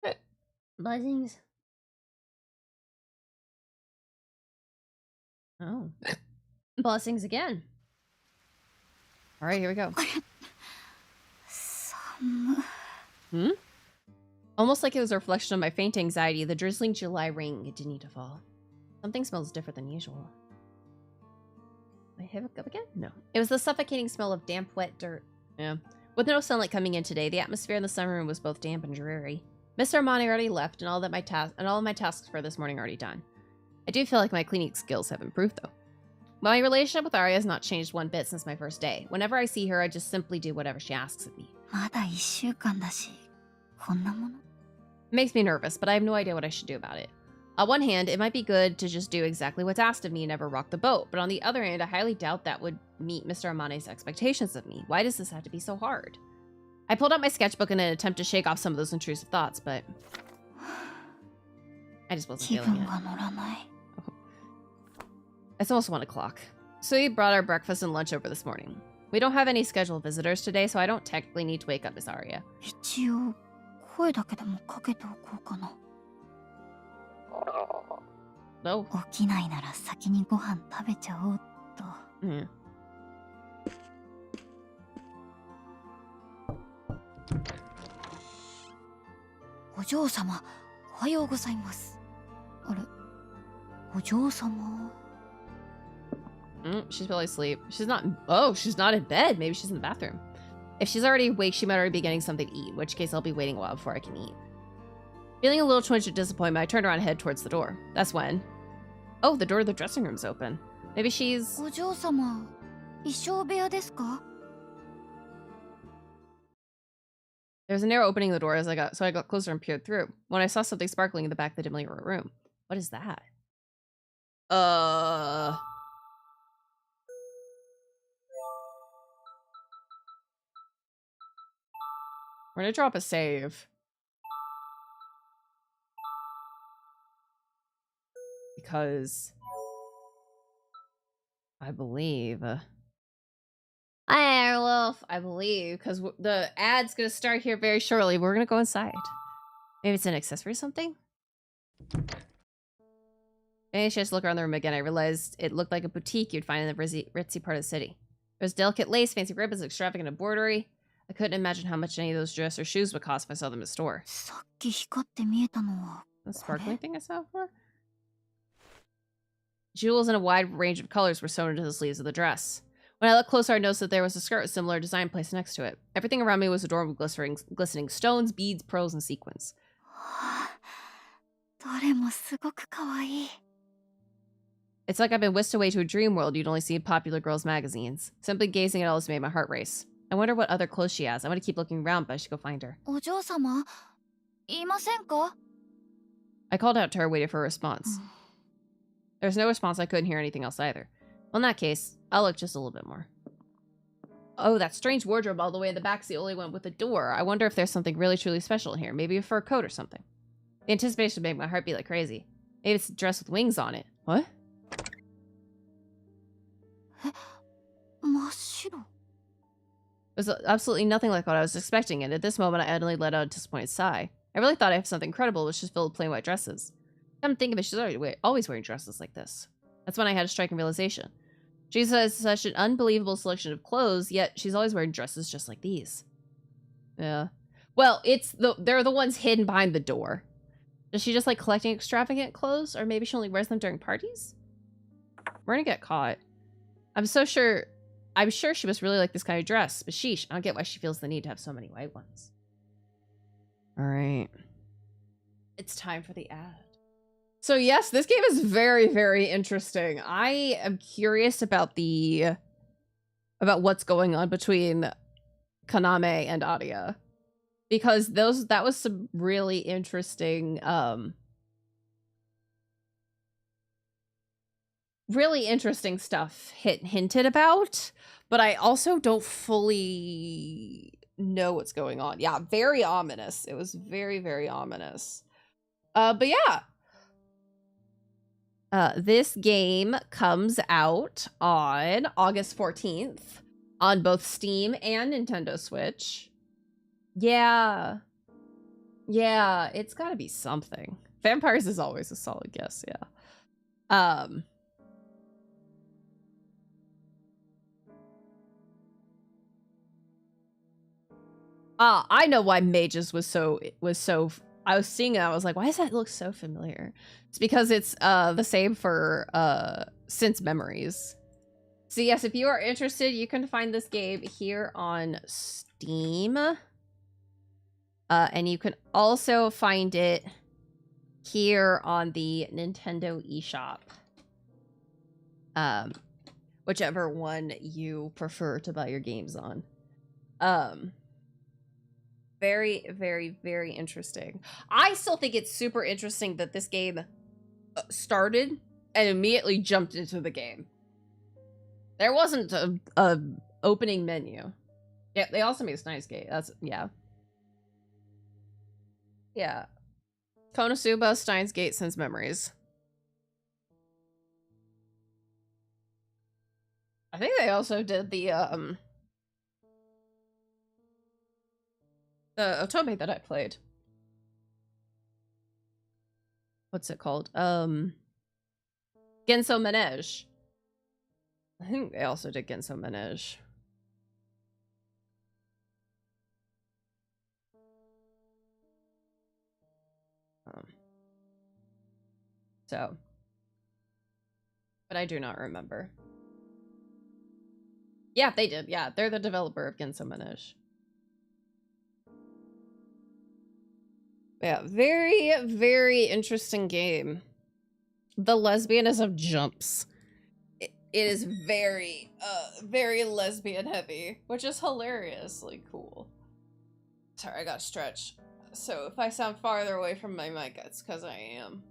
Speaker 1: end. Buzzings. Oh. Blessings again. All right, here we go. Almost like it was a reflection of my faint anxiety, the drizzling July rain continued to fall. Something smells different than usual. Did I hiccup again? No. It was the suffocating smell of damp, wet dirt. Yeah. With no sunlight coming in today, the atmosphere in the summer room was both damp and dreary. Mr. Armani already left, and all of my tasks for this morning are already done. I do feel like my cleaning skills have improved, though. My relationship with Aria has not changed one bit since my first day. Whenever I see her, I just simply do whatever she asks of me.
Speaker 4: まだ1週間だし、こんなもの。
Speaker 1: It makes me nervous, but I have no idea what I should do about it. On one hand, it might be good to just do exactly what's asked of me and never rock the boat, but on the other hand, I highly doubt that would meet Mr. Armani's expectations of me. Why does this have to be so hard? I pulled out my sketchbook in an attempt to shake off some of those intrusive thoughts, but I just wasn't feeling it. It's almost 1 o'clock. Sui brought our breakfast and lunch over this morning. We don't have any scheduled visitors today, so I don't technically need to wake up Miss Aria.
Speaker 4: 一応、声だけでもかけておこうかな。
Speaker 1: No.
Speaker 4: 起きないなら先にご飯食べちゃおうと。お嬢様、おはようございます。あれ、お嬢様。
Speaker 1: She's probably asleep. She's not. Oh, she's not in bed. Maybe she's in the bathroom. If she's already awake, she might already be getting something to eat, in which case I'll be waiting a while before I can eat. Feeling a little twinge of disappointment, I turned around and headed towards the door. That's when... Oh, the door to the dressing room's open. Maybe she's...
Speaker 4: お嬢様、衣装部屋ですか?
Speaker 1: There was a narrow opening in the door so I got closer and peered through. When I saw something sparkling in the back of the dimly lit room. What is that? I'm gonna drop a save. Because I believe... I believe, because the ad's gonna start here very shortly. We're gonna go inside. Maybe it's an accessory or something? Maybe I should just look around the room again. I realized it looked like a boutique you'd find in the ritzy part of the city. There was delicate lace, fancy ribbons, extravagant embroidery. I couldn't imagine how much any of those dress or shoes would cost if I saw them in the store. The sparkling thing I saw before? Jewels in a wide range of colors were sewn into the sleeves of the dress. When I looked closer, I noticed that there was a skirt with similar design placed next to it. Everything around me was adorned with glistening stones, beads, pearls, and sequins. It's like I've been whisked away to a dream world you'd only see in popular girls' magazines. Simply gazing at all this made my heart race. I wonder what other clothes she has. I want to keep looking around, but I should go find her. I called out to her, waiting for a response. There was no response. I couldn't hear anything else either. Well, in that case, I'll look just a little bit more. Oh, that strange wardrobe all the way in the back's the only one with a door. I wonder if there's something really truly special in here. Maybe a fur coat or something. The anticipation made my heart beat like crazy. Maybe it's a dress with wings on it. What? It was absolutely nothing like what I was expecting, and at this moment I only let out a disappointed sigh. I really thought I had something incredible, which was filled with plain white dresses. Come to think of it, she's always wearing dresses like this. That's when I had a striking realization. She has such an unbelievable selection of clothes, yet she's always wearing dresses just like these. Yeah. Well, they're the ones hidden behind the door. Does she just like collecting extravagant clothes? Or maybe she only wears them during parties? We're gonna get caught. I'm sure she must really like this kind of dress, but sheesh, I don't get why she feels the need to have so many white ones. Alright. It's time for the ad. So yes, this game is very, very interesting. I am curious about what's going on between Kaname and Aria. Because that was some really interesting stuff hinted about, but I also don't fully know what's going on. Yeah, very ominous. It was very, very ominous. But yeah. This game comes out on August 14th on both Steam and Nintendo Switch. Yeah. Yeah, it's gotta be something. Vampires is always a solid guess, yeah. I know why Mages was so I was seeing it, I was like, why does that look so familiar? It's because it's the same for Since Memories. So yes, if you are interested, you can find this game here on Steam. And you can also find it here on the Nintendo eShop. Whichever one you prefer to buy your games on. Very, very, very interesting. I still think it's super interesting that this game started and immediately jumped into the game. There wasn't a opening menu. Yeah, they also made Steins Gate. That's, yeah. Yeah. Konosuba, Steins Gate, Since Memories. I think they also did the otome that I played. What's it called? Genso Manege. I think they also did Genso Manege. So. But I do not remember. Yeah, they did. Yeah, they're the developer of Genso Manege. Yeah, very, very interesting game. The lesbianism jumps. It is very, very lesbian heavy, which is hilariously cool. Sorry, I gotta stretch. So if I sound farther away from my mic, it's because I am.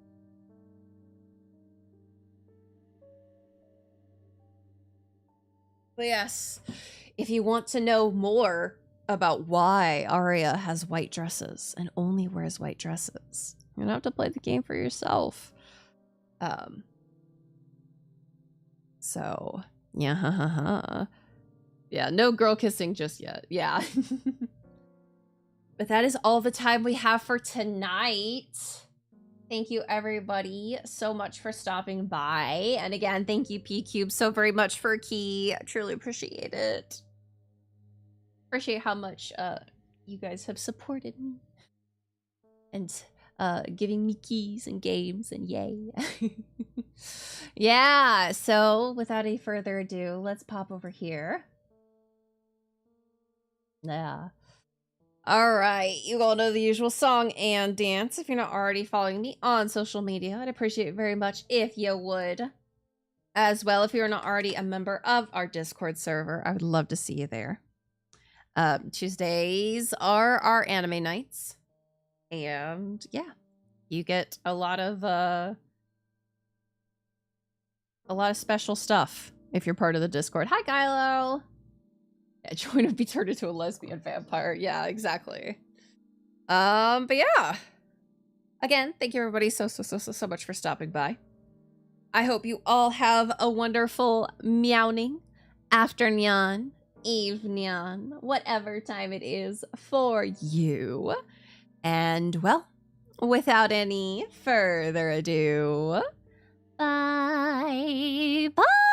Speaker 1: But yes, if you want to know more about why Aria has white dresses and only wears white dresses, you're gonna have to play the game for yourself. So yeah, yeah, no girl kissing just yet. Yeah. But that is all the time we have for tonight. Thank you everybody so much for stopping by. And again, thank you P-Cube so very much for a key. I truly appreciate it. Appreciate how much you guys have supported me. And giving me keys and games and yay. Yeah, so without any further ado, let's pop over here. Yeah. All right, you all know the usual song and dance. If you're not already following me on social media, I'd appreciate it very much if you would. As well, if you're not already a member of our Discord server, I would love to see you there. Tuesdays are our anime nights. And yeah, you get a lot of special stuff if you're part of the Discord. Hi, Kylo! Yeah, join and be turned into a lesbian vampire. Yeah, exactly. But yeah. Again, thank you everybody so much for stopping by. I hope you all have a wonderful meowing, afternoon, evening, whatever time it is for you. And well, without any further ado, bye bye.